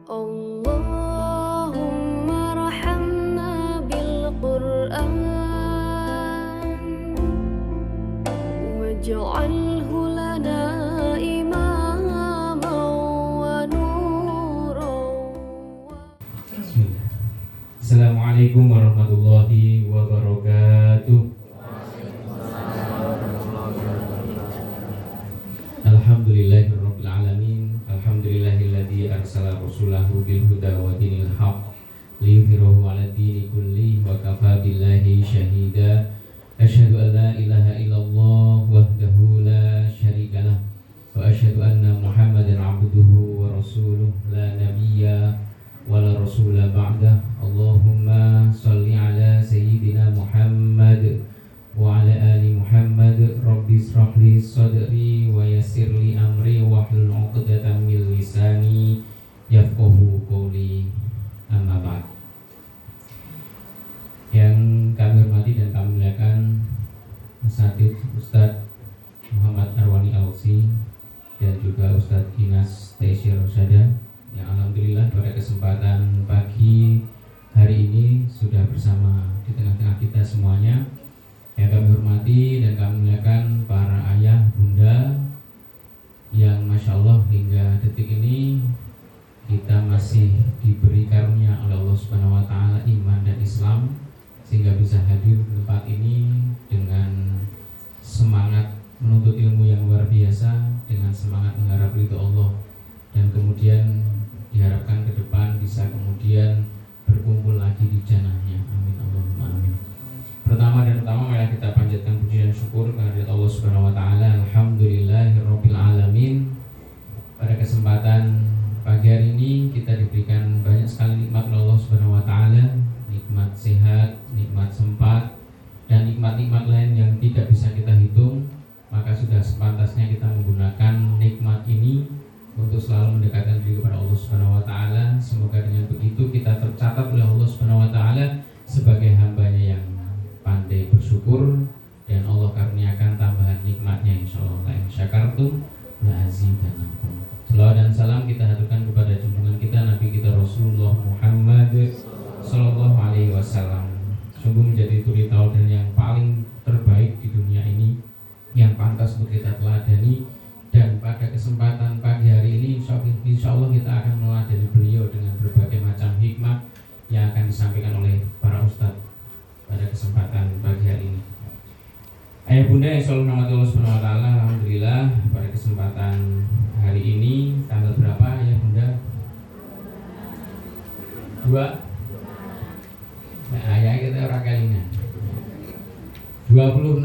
Allahumma rahamna bil Qur'an waj'alhu lana imaman wa nuran. Bismillah. Assalamualaikum warahmatullahi wabarakatuh. Alhamdulillahirabbil alamin. Alhamdulillahilladzi arsala rasulahu bil huda wa dinil haqq liyudhhirahu 'ala dini kulli wa kafa billahi syahida. Asyhadu an la ilaha illallah wahdahu la syarikalah wa asyhadu anna Muhammadan 'abduhu wa rasuluh la nabiyya wala rasula ba'dah. Allahumma salli ala sayyidina Muhammad wa ala ali Muhammad. Rabbi israh li sadri wa yassir li amri wahlul 'uqdatam min lisani yafqahu qawli. Amma ba'd. Yang kami hormati dan kami muliakan Asatidz Ustadz Muhammad Arwani Al-Alsi dan juga Ustadz Inas Taisir Rosyada, yang alhamdulillah pada kesempatan pagi hari ini sudah bersama di tengah-tengah kita semuanya. Yang kami hormati dan kami muliakan para ayah, bunda yang Masya Allah hingga detik ini kita masih diberi karunia oleh Allah Subhanahu wa Ta'ala iman dan Islam, sehingga bisa hadir di tempat ini dengan semangat menuntut ilmu yang luar biasa, dengan semangat mengharap ridho Allah, dan kemudian diharapkan ke depan bisa kemudian berkumpul lagi di jannahnya. Amin Allahumma amin. Pertama dan utama marilah kita panjatkan puji dan syukur kehadirat Allah Subhanahu wa Ta'ala. Alhamdulillahirabbil alamin. Pada kesempatan pagi hari ini kita diberikan banyak sekali nikmat oleh Allah Subhanahu wa Ta'ala, nikmat sehat, nikmat sempat, dan nikmat-nikmat lain yang tidak bisa kita hitung. Maka sudah sepantasnya kita menggunakan nikmat ini untuk selalu mendekatkan diri kepada Allah Subhanahu wa Ta'ala. Semoga dengan begitu kita tercatat oleh Allah Subhanahu wa Ta'ala sebagai hambanya yang pandai bersyukur, dan Allah karuniakan tambahan nikmatnya insyaallah. La in syakartum la azidannakum. Salawat dan salam kita haturkan kepada junjungan kita Nabi kita Rasulullah Muhammad sallallahu alaihi wasallam. Sungguh menjadi suri tauladan yang paling terbaik di dunia ini, yang pantas untuk kita teladani. Dan pada kesempatan pagi hari ini insya Allah kita akan meladani beliau dengan berbagai macam hikmah yang akan disampaikan oleh para ustadz pada kesempatan pagi hari ini. Ayah bunda yang selalu rahmati Allah Subhanahu wa Ta'ala, alhamdulillah pada kesempatan hari ini tanggal berapa ayah bunda? 2. Nah, ayah kita orang kalingan 26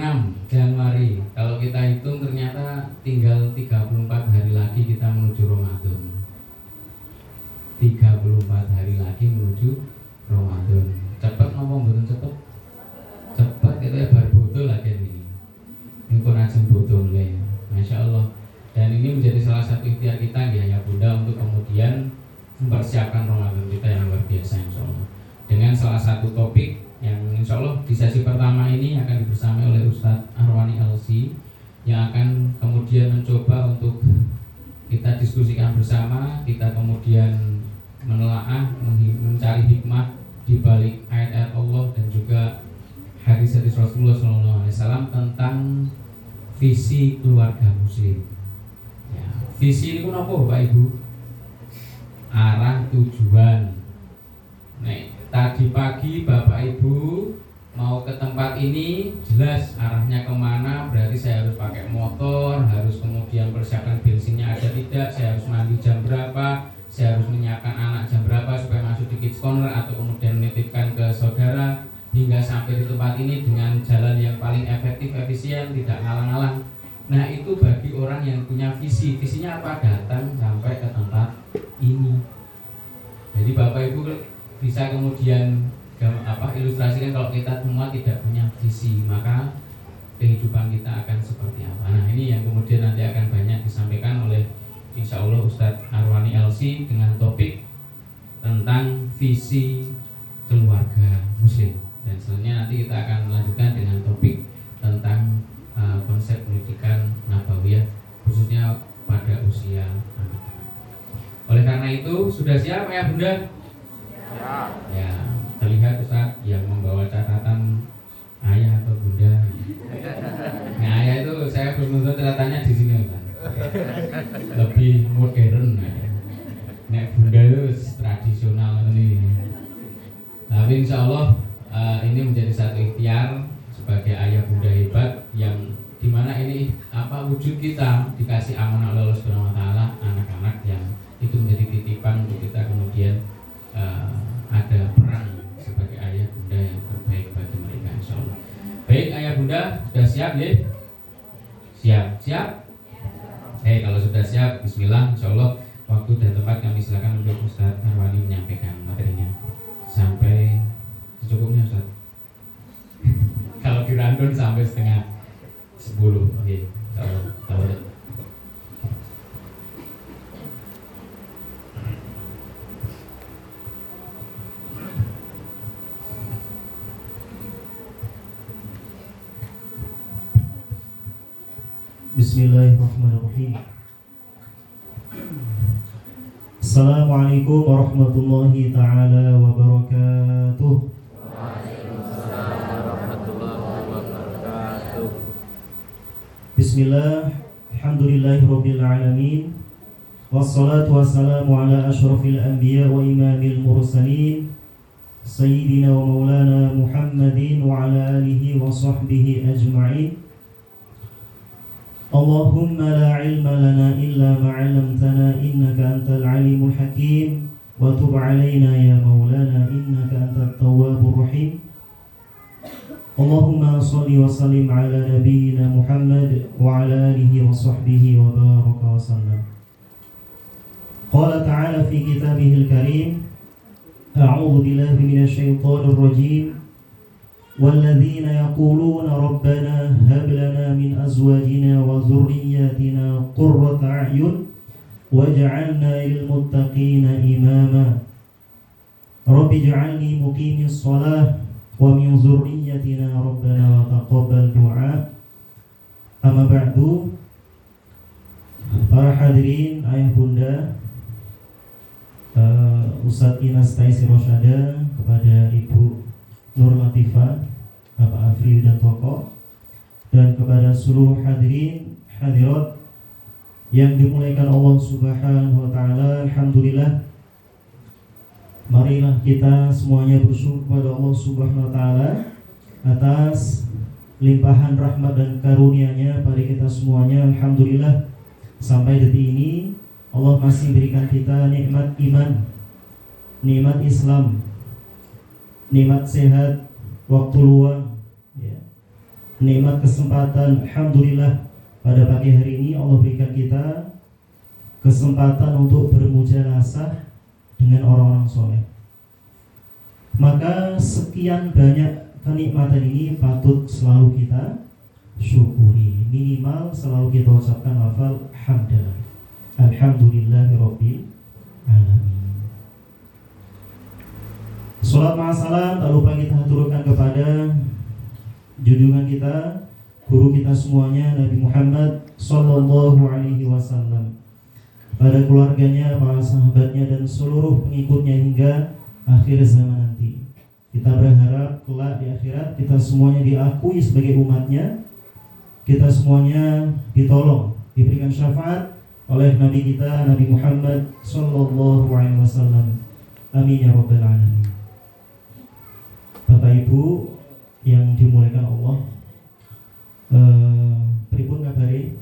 Januari. Kalau kita hitung ternyata tinggal 34 hari lagi kita menuju Ramadan. 34 hari lagi menuju Ramadan. Cepat ngomong betul cepet. Cepat kita ya baru bodoh lagi ini. Ini pun ajeng bodoh mulai. Masya Allah. Dan ini menjadi salah satu ikhtiar kita ya bunda untuk kemudian mempersiapkan Ramadan kita yang luar biasa insya Allah. Dengan salah satu topik yang insya Allah di sesi pertama ini akan dibersamai oleh Ustadz Arwani Al-Alsi, yang akan kemudian mencoba untuk kita diskusikan bersama, kita kemudian menelaah, mencari hikmah di balik ayat-ayat Allah dan juga hadis-hadis Rasulullah SAW tentang visi keluarga muslim. Ya, visi ini pun apa Bapak Ibu? Arah tujuan. Nah, tadi pagi Bapak Ibu mau ke tempat ini jelas arahnya kemana, berarti saya harus pakai motor, harus kemudian persiapkan bensinnya ada tidak, saya harus mandi jam berapa, saya harus menyiapkan anak jam berapa supaya masuk di kids corner atau kemudian menitipkan ke saudara, hingga sampai di tempat ini dengan jalan yang paling efektif, efisien, tidak ngalang-ngalang. Nah itu bagi orang yang punya visi. Visinya apa? Datang sampai ke tempat ini. Jadi Bapak Ibu bisa kemudian ilustrasikan kalau kita semua tidak punya visi, maka kehidupan kita akan seperti apa. Nah ini yang kemudian nanti akan banyak disampaikan oleh insya Allah Ustadz Arwani Al-Alsi dengan topik tentang visi keluarga muslim. Dan selanjutnya nanti kita akan melanjutkan dengan topik tentang konsep pendidikan nabawiyah khususnya pada usia anak. Oleh karena itu sudah siap ayah bunda? Ya, terlihat Ustaz yang membawa catatan ayah atau bunda. Nah, ayah itu saya belum tentu catatannya di sini Ustaz. Lebih modern ya. Nek bunda itu tradisional ini. Tapi insya Allah ini menjadi satu ikhtiar sebagai ayah bunda hebat yang dimana ini wujud kita dikasih amanah oleh Allah Subhanahu Wa Taala, anak-anak yang itu menjadi titipan untuk kita kemudian ada peran sebagai ayah bunda yang terbaik bagi mereka insya Allah. Baik ayah bunda sudah siap ya? Siap. Kalau sudah siap, Bismillah, insya Allah waktu dan tempat kami silakan untuk Ustaz Arwani menyampaikan materinya sampai secukupnya Ustaz. Kalau di random sampai setengah 10. Oke. Tahu. Bismillahirrahmanirrahim. Assalamualaikum warahmatullahi ta'ala wabarakatuh. Bismillah, alhamdulillahirabbil alamin. Wassalatu wassalamu ala asyrafil anbiya wa imamil mursalin sayyidina wa maulana Muhammadin wa ala alihi wa sahbihi ajma'in. Allahumma la ilma lana illa ma 'allamtana innaka antal alimul hakim wa tub 'alaina ya maulana innaka antat tawwabur rahim. Allahumma shalli wa sallim ala nabiyyina Muhammad wa ala alihi wa sahbihi wa baraka wa sallam. Qala ta'ala fi kitabihil karim, a'udzu billahi minasy syaithanir rajim. وَالَّذِينَ يَقُولُونَ رَبَّنَا هَبْ لَنَا مِنْ أَزْوَاجِنَا وَذُرِّيَّاتِنَا قُرَّةَ أَعْيُنٍ وَاجْعَلْنَا لِلْمُتَّقِينَ إِمَامًا رَبِّ اجْعَلْنِي مُقِيمِي الصَّلَاةِ وَمِنْ ذُرِّيَّتِنَا رَبَّنَا وَتَقَبَّلْ دُعَاء. Amma ba'du. Para hadirin, ayah bunda, Ustadz Inas Taisir Rosyada, kepada Ibu Nur Latifah, Bapak Afri dan Toko, dan kepada seluruh hadirin hadirat yang dimuliakan Allah Subhanahu wa taala. Alhamdulillah, marilah kita semuanya bersyukur kepada Allah Subhanahu wa taala atas limpahan rahmat dan karunia-Nya pada kita semuanya. Alhamdulillah, sampai detik ini Allah masih berikan kita nikmat iman, nikmat Islam, nikmat sehat, waktu luang, ya, nikmat kesempatan. Alhamdulillah, pada pagi hari ini Allah berikan kita kesempatan untuk bermujalasah dengan orang-orang soleh. Maka sekian banyak kenikmatan ini patut selalu kita syukuri. Minimal selalu kita ucapkan lafal hamdalah, alhamdulillahirabbil alamin. Salat ma'asalam tak lupa kita haturkan kepada junjungan kita, guru kita semuanya, Nabi Muhammad sallallahu alaihi wasallam, pada keluarganya, para sahabatnya, dan seluruh pengikutnya hingga akhir zaman nanti. Kita berharap kelak di akhirat kita semuanya diakui sebagai umatnya, kita semuanya ditolong, diberikan syafaat oleh Nabi kita, Nabi Muhammad sallallahu alaihi wasallam. Amin ya rabbal alamin. Bapak Ibu yang dimuliakan Allah, pripun kabare?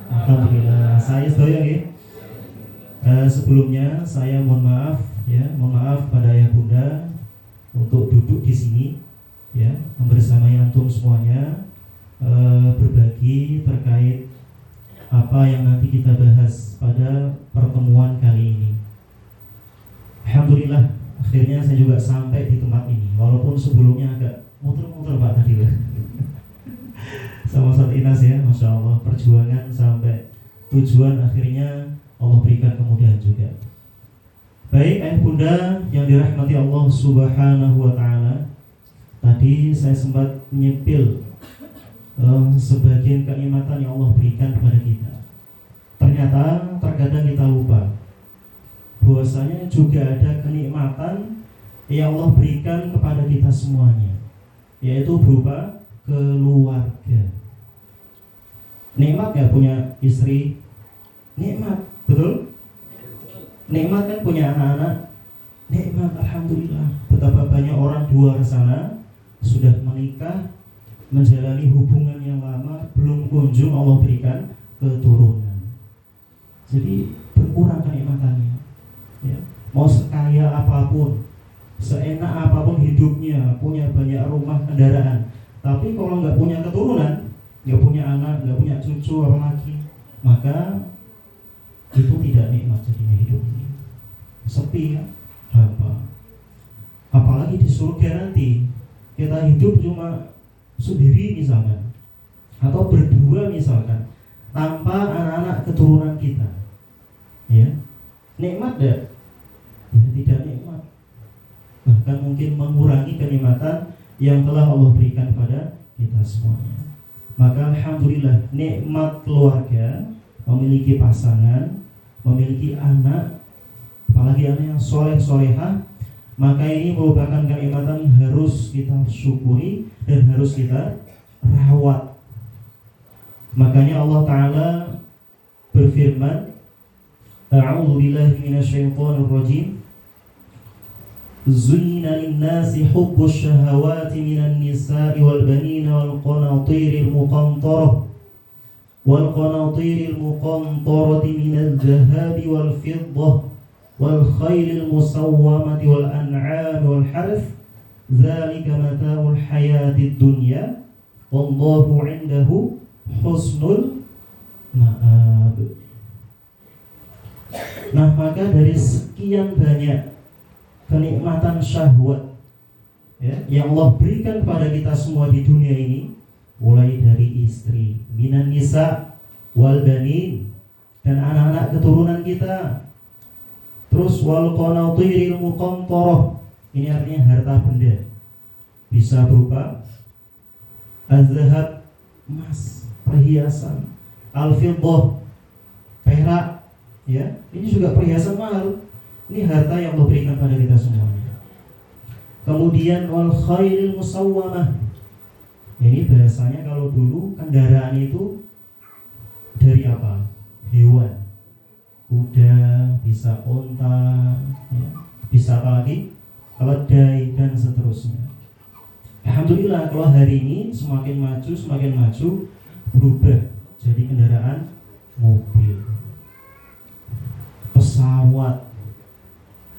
Alhamdulillah, saya sedaya nggih. Sebelumnya saya mohon maaf pada ayah bunda untuk duduk di sini, ya, membersamai antum semuanya, berbagi terkait apa yang nanti kita bahas pada pertemuan kali ini. Alhamdulillah, akhirnya saya juga sampai di tempat ini, walaupun sebelumnya agak muter-muter Pak tadi sama Ustadz Inas, ya, Masya Allah, perjuangan sampai tujuan akhirnya Allah berikan kemudahan juga. Baik ayah bunda yang dirahmati Allah Subhanahu wa ta'ala, tadi saya sempat menyepil sebagian kenikmatan yang Allah berikan kepada kita. Ternyata terkadang kita lupa bahwasanya juga ada kenikmatan yang Allah berikan kepada kita semuanya, yaitu berupa keluarga. Nikmat gak punya istri? Nikmat, betul? Nikmat kan punya anak-anak? Nikmat, alhamdulillah. Betapa banyak orang di luar sana sudah menikah, menjalani hubungan yang lama, belum kunjung Allah berikan keturunan. Jadi berkurang kenikmatannya, ya. Mau sekaya apapun, seenak apapun hidupnya, punya banyak rumah, kendaraan, tapi kalau nggak punya keturunan, nggak punya anak, nggak punya cucu apalagi, maka itu tidak nikmat jadinya hidup ini. Sepi ya, apa? Apalagi di surga nanti kita hidup cuma sendiri misalkan, atau berdua misalkan, tanpa anak-anak keturunan kita, ya, nikmat deh? Ya, tidak nikmat. Bahkan mungkin mengurangi kenikmatan yang telah Allah berikan kepada kita semuanya. Maka alhamdulillah, nikmat keluarga, memiliki pasangan, memiliki anak, apalagi anak yang soleh-solehah, maka ini merupakan kenikmatan harus kita syukuri dan harus kita rawat. Makanya Allah Ta'ala berfirman, A'udzu billahi minasyaitonir rajim. Zuyyina lin-nasi hubbus syahawati minan nisa'i wal banina wal qanatiril muqantarah wal qanatiril muqantarati minadh-dhahabi wal fiddah wal khaylil musawwamati wal an'ami wal harth dzalika mata'ul hayatid dunya wallahu 'indahu husnul ma'ab. Nah, maka dari sekian banyak kenikmatan syahwat, ya, yang Allah berikan kepada kita semua di dunia ini, mulai dari istri, minan nisa wal banin, dan anak-anak keturunan kita, terus wal qanatiril muqantarah, ini artinya harta benda, bisa berupa az-zahab, emas, perhiasan, al-fiddah, perak, ya, ini juga perhiasan mahal. Ini harta yang Allah berikan pada kita semuanya. Kemudian wal khailil musawwamah. Ini bahasanya kalau dulu kendaraan itu dari apa? Hewan. Kuda, bisa unta, ya, bisa apa lagi? Keledai dan seterusnya. Alhamdulillah, kalau hari ini semakin maju berubah jadi kendaraan mobil, pesawat,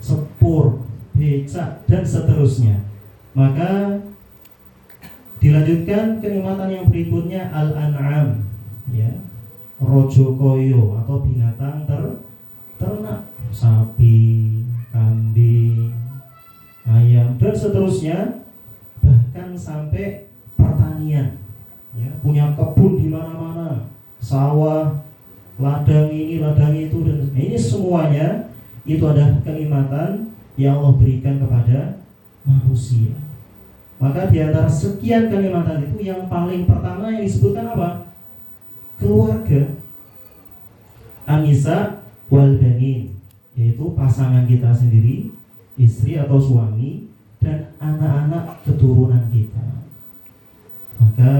sepur, becak, dan seterusnya. Maka dilanjutkan kenikmatan yang berikutnya al-an'am, ya, rojo koyo atau binatang ternak, sapi, kambing, ayam, dan seterusnya. Bahkan sampai pertanian, ya, punya kebun di mana-mana, sawah, ladang ini, ladang itu, dan ini semuanya itu adalah kenikmatan yang Allah berikan kepada manusia. Maka di antara sekian kenikmatan itu, yang paling pertama yang disebutkan apa? Keluarga. An-nisa wal banin, yaitu pasangan kita sendiri, istri atau suami, dan anak-anak keturunan kita. Maka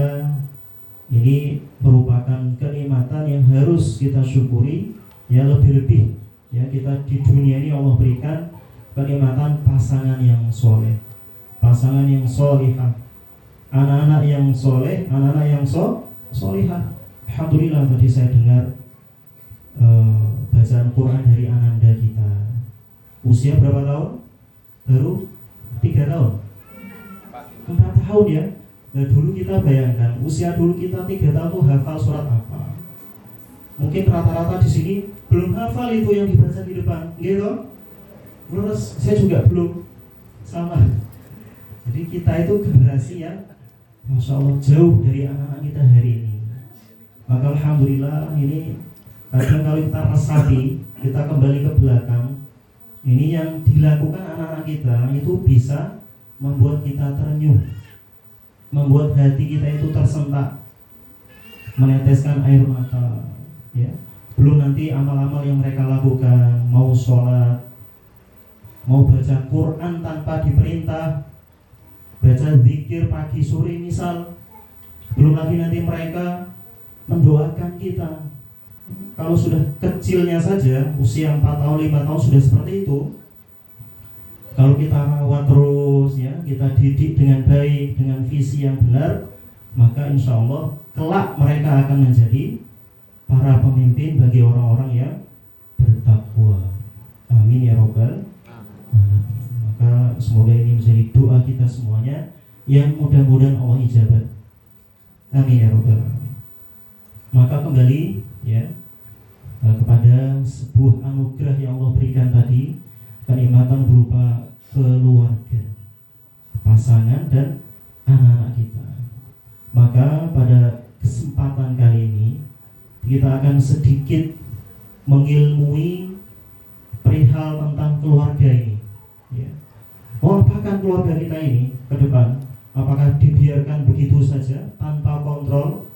ini merupakan kenikmatan yang harus kita syukuri, ya, lebih-lebih. Ya, kita di dunia ini Allah berikan kenikmatan pasangan yang soleh, pasangan yang solihah, anak-anak yang soleh, anak-anak yang solihah. Alhamdulillah, tadi saya dengar bacaan Quran dari ananda kita. Usia berapa tahun? Baru 3 tahun, 4 tahun ya. Nah, dulu kita bayangkan usia dulu kita 3 tahun tuh hafal surat apa? Mungkin rata-rata di sini belum hafal itu yang dibaca di depan, gitu. Terus saya juga belum, sama. Jadi kita itu generasi yang Masya Allah jauh dari anak-anak kita hari ini. Maka alhamdulillah, ini kadang kalau kita resapi, kita kembali ke belakang, ini yang dilakukan anak-anak kita itu bisa membuat kita terenyuh, membuat hati kita itu tersentak, meneteskan air mata, ya. Belum nanti amal-amal yang mereka lakukan, mau sholat, mau baca Quran tanpa diperintah, baca zikir pagi sore misal. Belum lagi nanti mereka mendoakan kita. Kalau sudah kecilnya saja, usia 4 tahun, 5 tahun sudah seperti itu, kalau kita rawat terus ya, kita didik dengan baik, dengan visi yang benar, maka insya Allah kelak mereka akan menjadi para pemimpin bagi orang-orang yang bertakwa. Amin ya Rabbal alamin. Maka semoga ini menjadi doa kita semuanya yang mudah-mudahan Allah ijabah. Amin ya Rabbal alamin. Maka kembali ya kepada sebuah anugerah yang Allah berikan tadi, kenikmatan berupa keluarga, pasangan dan anak-anak kita. Maka pada kesempatan kali ini kita akan sedikit mengilmui perihal tentang keluarga ini ya. Apakah keluarga kita ini ke depan, apakah dibiarkan begitu saja tanpa kontrol?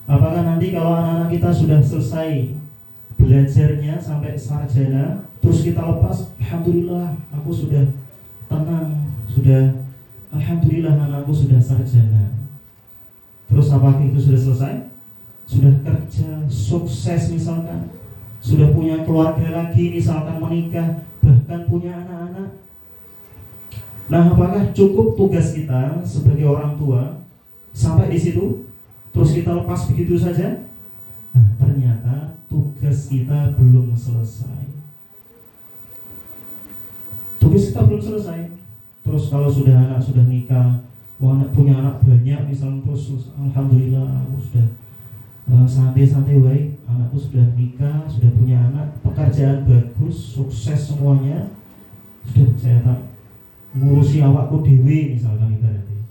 Apakah nanti kalau anak-anak kita sudah selesai belajarnya sampai sarjana, terus kita lepas, alhamdulillah aku sudah tenang, sudah alhamdulillah anakku sudah sarjana. Terus apakah itu sudah selesai? Sudah kerja, sukses misalkan, sudah punya keluarga lagi, misalkan menikah, bahkan punya anak-anak. Nah, apakah cukup tugas kita sebagai orang tua sampai di situ, terus kita lepas begitu saja? Nah, ternyata tugas kita belum selesai. Tugas kita belum selesai. Terus kalau sudah anak sudah nikah, punya anak banyak misalnya, terus alhamdulillah aku sudah santai-santai baik, anakku sudah nikah, sudah punya anak, pekerjaan bagus, sukses semuanya, sudah saya tak ngurusi awakku dewi misalkan ibaratnya.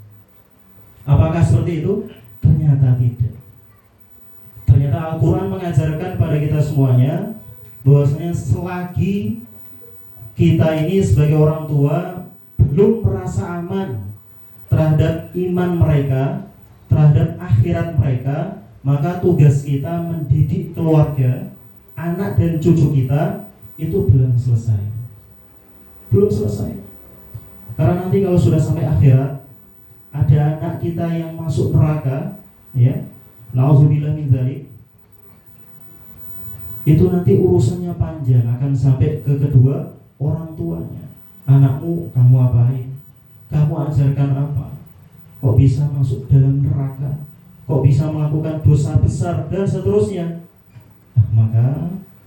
Apakah seperti itu? Ternyata tidak. Ternyata Al-Quran mengajarkan pada kita semuanya bahwasanya selagi kita ini sebagai orang tua belum merasa aman terhadap iman mereka, terhadap akhirat mereka, maka tugas kita mendidik keluarga, anak dan cucu kita itu belum selesai. Belum selesai. Karena nanti kalau sudah sampai akhirat, ada anak kita yang masuk neraka, ya, nauzubillah min dzalik, itu nanti urusannya panjang, akan sampai ke kedua orang tuanya. Anakmu kamu apain? Kamu ajarkan apa? Kok bisa masuk dalam neraka? Kok bisa melakukan dosa besar dan seterusnya? Nah, maka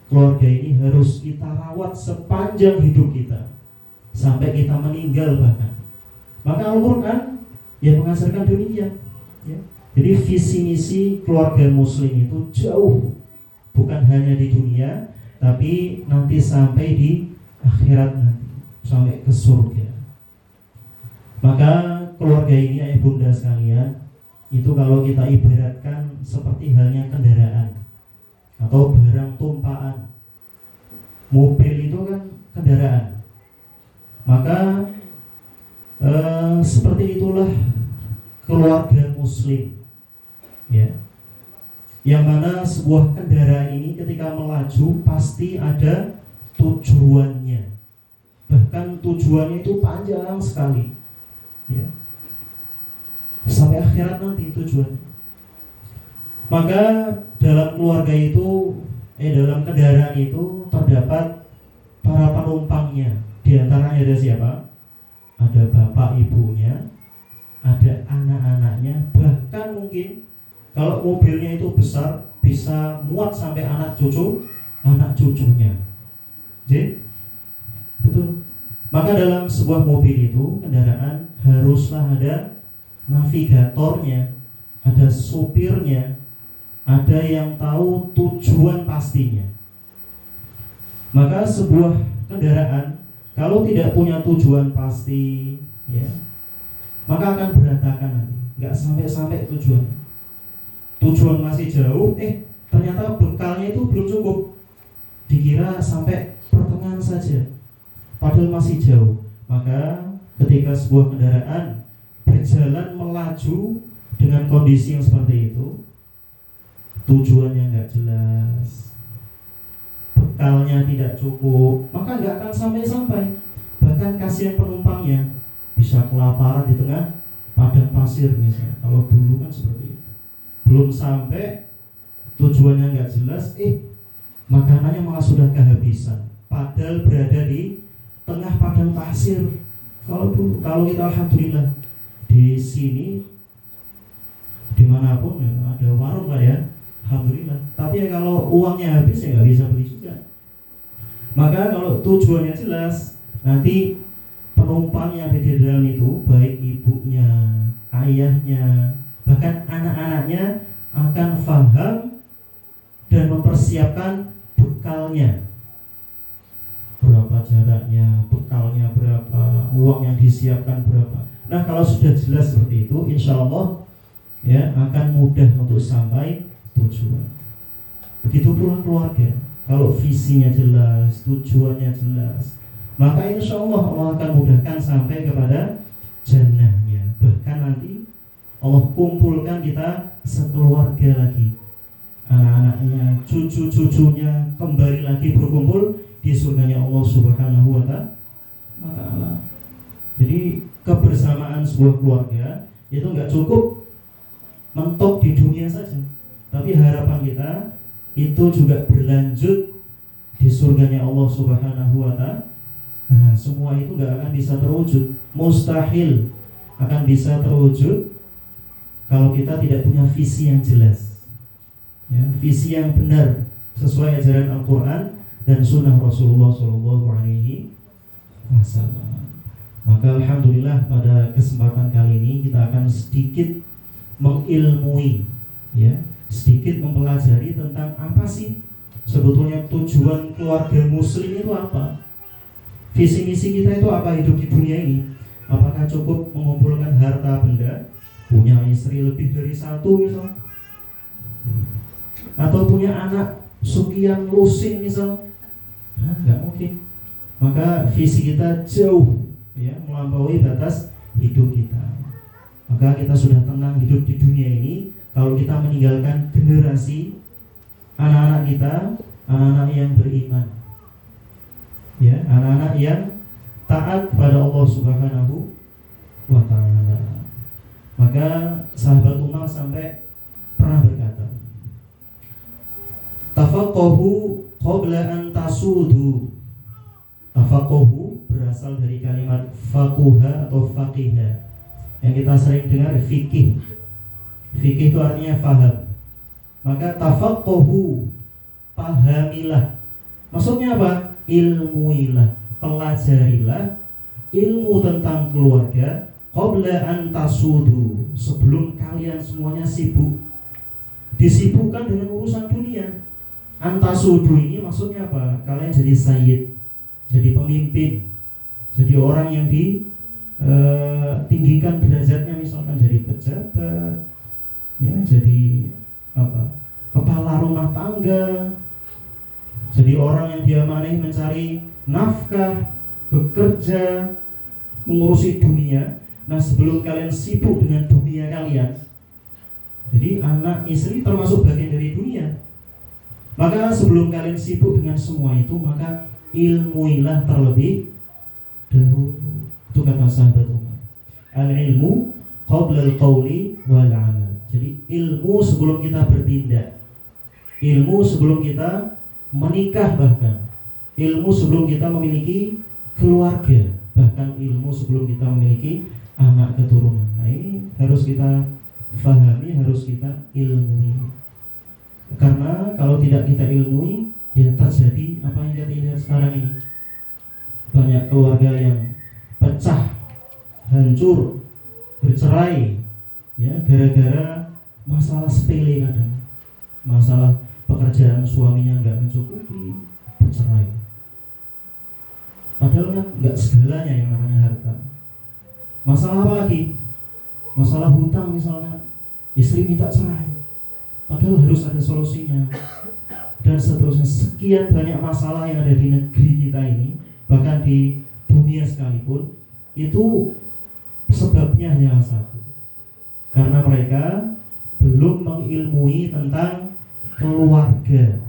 keluarga ini harus kita rawat sepanjang hidup kita, sampai kita meninggal bahkan. Maka Al-Quran yang mengajarkan demikian ya. Jadi visi misi keluarga muslim itu jauh, bukan hanya di dunia, tapi nanti sampai di akhirat nanti, sampai ke surga. Maka keluarga ini ayah bunda sekalian, itu kalau kita ibaratkan seperti halnya kendaraan atau barang tumpaan. Mobil itu kan kendaraan. Maka seperti itulah keluarga muslim ya. Yang mana sebuah kendaraan ini ketika melaju pasti ada tujuannya. Bahkan tujuannya itu panjang sekali ya. Sampai akhirat nanti tujuan. Maka dalam keluarga itu, dalam kendaraan itu terdapat para penumpangnya. Di antaranya ada siapa? Ada bapak ibunya, ada anak-anaknya, bahkan mungkin kalau mobilnya itu besar bisa muat sampai anak cucunya. Jadi, betul. Maka dalam sebuah mobil itu, kendaraan haruslah ada navigatornya, ada supirnya, ada yang tahu tujuan pastinya. Maka sebuah kendaraan kalau tidak punya tujuan pasti ya, maka akan berantakan nanti, nggak sampai tujuan. Tujuan masih jauh, ternyata bekalnya itu belum cukup, dikira sampai pertengahan saja, padahal masih jauh. Maka ketika sebuah kendaraan berjalan melaju dengan kondisi yang seperti itu, tujuannya nggak jelas, bekalnya tidak cukup, maka nggak akan sampai. Bahkan kan kasihan penumpangnya, bisa kelaparan di tengah padang pasir misalnya. Kalau dulu kan seperti itu, belum sampai tujuannya nggak jelas, makanannya malah sudah kehabisan, padahal berada di tengah padang pasir. Kalau dulu, kalau kita alhamdulillah di sini dimanapun ya, ada warung lah ya, alhamdulillah. Tapi ya kalau uangnya habis ya nggak bisa beli juga. Maka kalau tujuannya jelas, nanti penumpang yang ada di dalam itu, baik ibunya, ayahnya, bahkan anak-anaknya akan paham dan mempersiapkan bekalnya. Berapa jaraknya, bekalnya berapa, uang yang disiapkan berapa. Nah kalau sudah jelas seperti itu, insya Allah ya akan mudah untuk sampai tujuan. Begitu pula keluarga. Kalau visinya jelas, tujuannya jelas, maka insya Allah Allah akan mudahkan sampai kepada jannahnya. Bahkan nanti Allah kumpulkan kita sekeluarga lagi, anak-anaknya, cucu-cucunya kembali lagi berkumpul di surganya Allah Subhanahu wa Ta'ala. Jadi kebersamaan sebuah keluarga itu nggak cukup mentok di dunia saja, tapi harapan kita itu juga berlanjut di surganya Allah Subhanahu wa Ta'ala. Nah, semua itu nggak akan bisa terwujud, mustahil akan bisa terwujud kalau kita tidak punya visi yang jelas, ya, visi yang benar sesuai ajaran Al-Quran dan Sunnah Rasulullah SAW. Maka alhamdulillah pada kesempatan kali ini kita akan sedikit mengilmui, ya, sedikit mempelajari tentang apa sih sebetulnya tujuan keluarga muslim itu apa. Visi misi kita itu apa hidup di dunia ini? Apakah cukup mengumpulkan harta benda, punya istri lebih dari satu misal, atau punya anak sekian lusin misal? Nah, nggak mungkin. Maka visi kita jauh, ya, melampaui batas hidup kita. Maka kita sudah tenang hidup di dunia ini kalau kita meninggalkan generasi anak-anak kita, anak-anak yang beriman, ya, anak-anak yang taat kepada Allah Subhanahu wa Ta'ala. Maka sahabat Umar sampai pernah berkata, tafaqahu qabla an tasudu. Tafaqahu berasal dari kalimat faquha atau faqiha, yang kita sering dengar fikih. Fikih itu artinya faham. Maka tafaqahu, pahamilah. Maksudnya apa? Ilmuilah, pelajarilah ilmu tentang keluarga qabla an tasudu, sebelum kalian semuanya sibuk, disibukkan dengan urusan dunia. Antasudu ini maksudnya apa? Kalian jadi sayyid, jadi pemimpin, jadi orang yang ditinggikan derajatnya, misalkan jadi pejabat, ya, jadi apa? Kepala rumah tangga, jadi orang yang diamanahi mencari nafkah, bekerja, mengurusi dunia. Nah, sebelum kalian sibuk dengan dunia kalian, jadi anak istri termasuk bagian dari dunia, maka sebelum kalian sibuk dengan semua itu, maka ilmuilah terlebih dahulu. Itu kata sahabat Umar, al-ilmu qabla al-qawli wal-amal. Jadi ilmu sebelum kita bertindak, ilmu sebelum kita menikah, bahkan ilmu sebelum kita memiliki keluarga, bahkan ilmu sebelum kita memiliki anak keturunan. Nah, ini harus kita fahami, harus kita ilmui. Karena kalau tidak kita ilmui, ya terjadi apa yang kita lihat sekarang ini. Banyak keluarga yang pecah, hancur, bercerai, ya, gara-gara masalah sepele kadang. Masalah pekerjaan suaminya nggak mencukupi, bercerai. Padahal kan nggak segalanya yang namanya harta. Masalah apa lagi? Masalah hutang misalnya, istri minta cerai, padahal harus ada solusinya. Dan seterusnya, sekian banyak masalah yang ada di negeri kita ini, bahkan di dunia sekalipun, itu sebabnya hanya satu, karena mereka belum mengilmui tentang keluarga.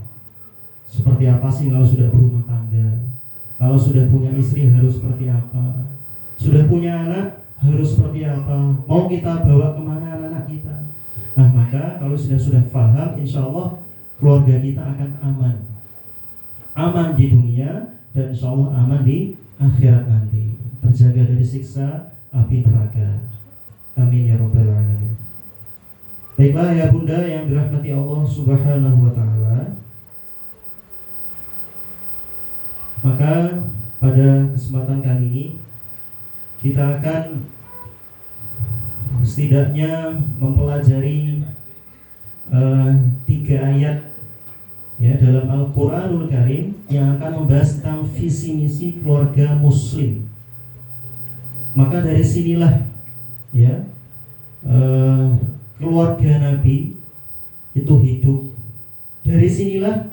Seperti apa sih kalau sudah berumah tangga, kalau sudah punya istri harus seperti apa, Sudah punya anak, harus seperti apa? Mau kita bawa kemana anak-anak kita? Nah, maka kalau sudah paham, insya Allah keluarga kita akan aman. Aman di dunia dan insya Allah aman di akhirat nanti. Terjaga dari siksa api neraka. Amin ya rabbal alamin. Baiklah ya bunda yang dirahmati Allah subhanahu wa ta'ala. Maka pada kesempatan kali ini kita akan setidaknya mempelajari 3 ayat ya dalam Al-Quranul Karim yang akan membahas tentang visi misi keluarga muslim. Maka dari sinilah ya keluarga Nabi itu hidup. Dari sinilah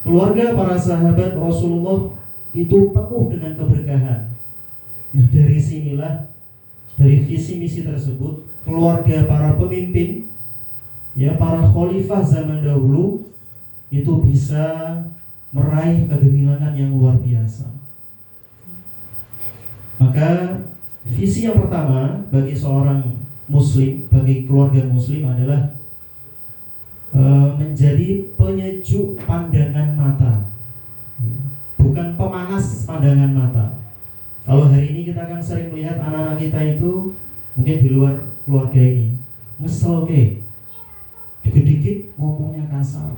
keluarga para sahabat Rasulullah itu penuh dengan keberkahan. Nah, dari sinilah, dari visi misi tersebut, keluarga para pemimpin, ya para khalifah zaman dahulu itu bisa meraih kegemilangan yang luar biasa. Maka visi yang pertama bagi seorang muslim, bagi keluarga muslim adalah menjadi penyejuk pandangan mata, bukan pemanas pandangan mata. Kalau hari ini kita kan sering melihat anak-anak kita itu mungkin di luar keluarga ini ngesel ke, dikit-dikit ngomongnya kasar,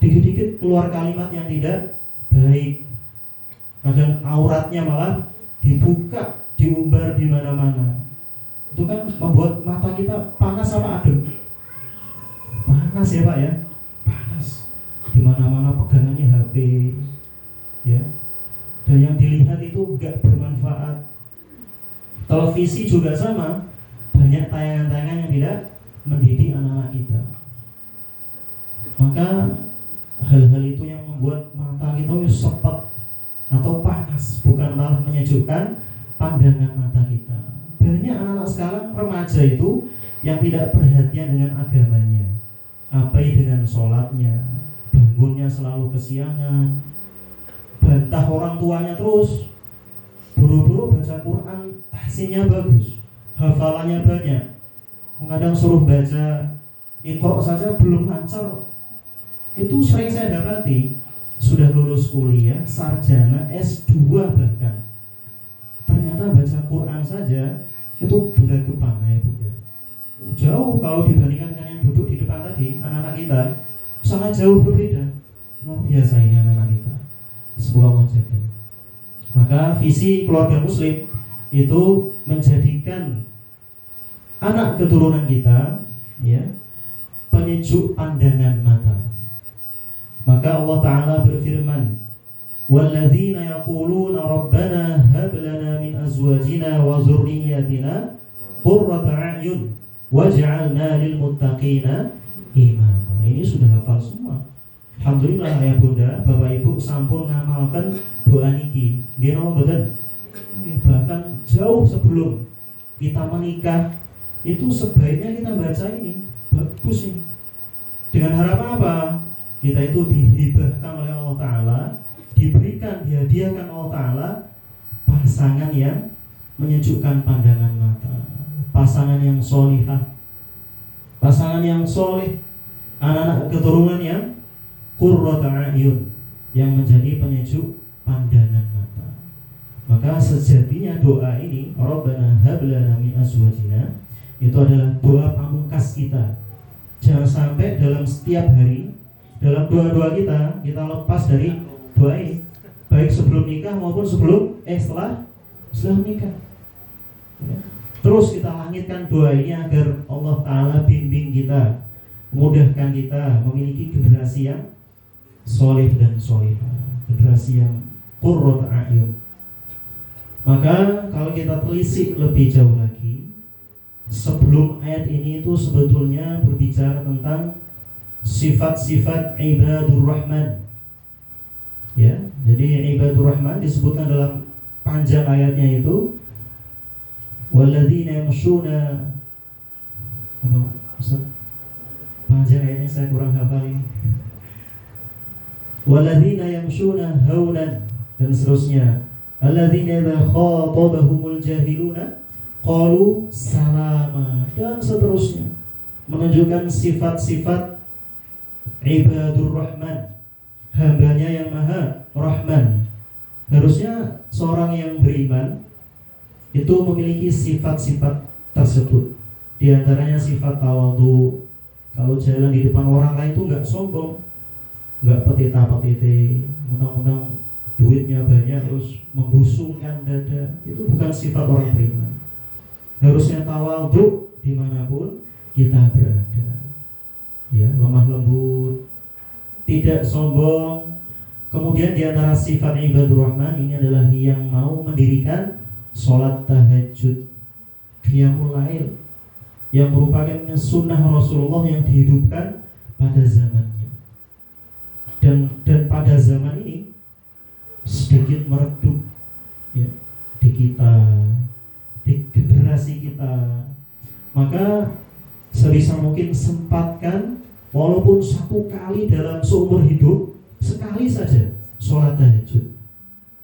dikit-dikit keluar kalimat yang tidak baik, kadang auratnya malah dibuka, diumbar di mana-mana. Itu kan membuat mata kita panas sama adem. Panas ya Pak ya, panas. Di mana-mana pegangannya HP, ya. Dan yang dilihat itu enggak bermanfaat. Televisi juga sama, banyak tayangan-tayangan yang tidak mendidik anak-anak kita. Maka hal-hal itu yang membuat mata kita sepet atau panas, bukan malah menyejukkan pandangan mata kita. Banyak anak-anak sekarang remaja itu yang tidak perhatian dengan agamanya, abai dengan sholatnya, bangunnya selalu kesiangan, bantah orang tuanya terus, buru-buru baca Quran, tahsinnya bagus, hafalannya banyak. Kadang suruh baca Iqra saja belum lancar. Itu sering saya dapati. Sudah lulus kuliah, sarjana, S2 bahkan, ternyata baca Quran saja itu gelagapan ya Bunda. Jauh kalau dibandingkan dengan yang duduk di depan tadi, anak-anak kita sangat jauh berbeda. Luar biasa ini anak-anak kita. Semoga Allah jaga. Maka visi keluarga muslim itu menjadikan anak keturunan kita ya penyejuk pandangan mata. Maka Allah Ta'ala berfirman, وَالَّذِينَ يَقُولُونَ رَبَّنَا هَبْ لَنَا مِنْ أَزْوَاجِنَا وَذُرِّيَّتِنَا قُرَّةَ أَعْيُنٍ وَاجْعَلْنَا لِلْمُتَّقِينَ إِمَامًا. Ini sudah hafal semua. Alhamdulillah ya Bunda, Bapak Ibu sampun ngamalkan doa niki. Nggih napa mboten? Bahkan jauh sebelum kita menikah itu sebaiknya kita baca ini. Bagus ini. Dengan harapan apa? Kita itu dihibahkan oleh Allah Ta'ala, diberikan, dihadiahkan Allah Ta'ala pasangan yang menyejukkan pandangan mata, pasangan yang solihah, pasangan yang soleh, anak-anak keturunan yang qurrata a'yun, yang menjadi penyejuk pandangan mata. Maka sejatinya doa ini, Rabbana hab lana min azwajina, itu adalah doa pamungkas kita. Jangan sampai dalam setiap hari, dalam doa-doa kita lepas dari doa ini, baik sebelum nikah maupun setelah menikah. Ya. Terus kita langitkan doa ini agar Allah Ta'ala bimbing kita, memudahkan kita memiliki generasi yang soleh dan solehah, generasi yang qurratu a'yun. Maka kalau kita telisik lebih jauh lagi, sebelum ayat ini itu sebetulnya berbicara tentang sifat-sifat ibadur rahman. Ya, jadi ibadur rahman disebutkan dalam panjang ayatnya itu walladzina yamshuna, panjang ayatnya saya kurang hafal ini. Walladzina yamshuna haunan dan seterusnya. alladzina idza khatabahumul jahiluna qalu salama, dan seterusnya, menunjukkan sifat-sifat ibadur rahman, hambanya yang maha rahman. Harusnya seorang yang beriman itu memiliki sifat-sifat tersebut. Di antaranya sifat tawadhu. Kalau jalan di depan orang lain itu nggak sombong, nggak petita-petite, mentang-mentang duitnya banyak terus membusungkan dada. Itu bukan sifat orang beriman. Harusnya tawadhu dimanapun kita berada, ya, lemah lembut, tidak sombong. Kemudian di antara sifat ibadur rahman ini adalah yang mau mendirikan sholat tahajud, qiyamul lail, yang merupakan sunnah Rasulullah yang dihidupkan pada zamannya. Dan pada zaman ini sedikit meredup, ya, di kita, di generasi kita. Maka sebisa mungkin sempatkan walaupun satu kali dalam seumur hidup, sekali saja sholat tahajud,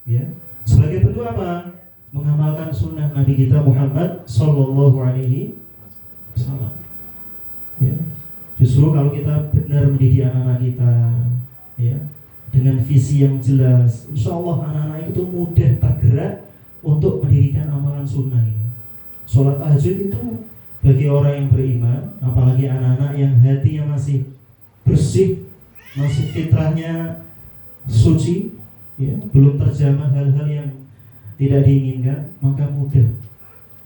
ya, sebagai bentuk apa? Mengamalkan sunnah Nabi kita Muhammad Sallallahu Alaihi Wasallam. Ya, justru kalau kita benar mendidik anak-anak kita, ya, dengan visi yang jelas, insya Allah anak-anak itu mudah tergerak untuk mendirikan amalan sunnah ini. Sholat tahajud itu bagi orang yang beriman, apalagi anak-anak yang hatinya masih bersih, masih fitrahnya suci, ya, belum terjamah hal-hal yang tidak diinginkan, maka mudah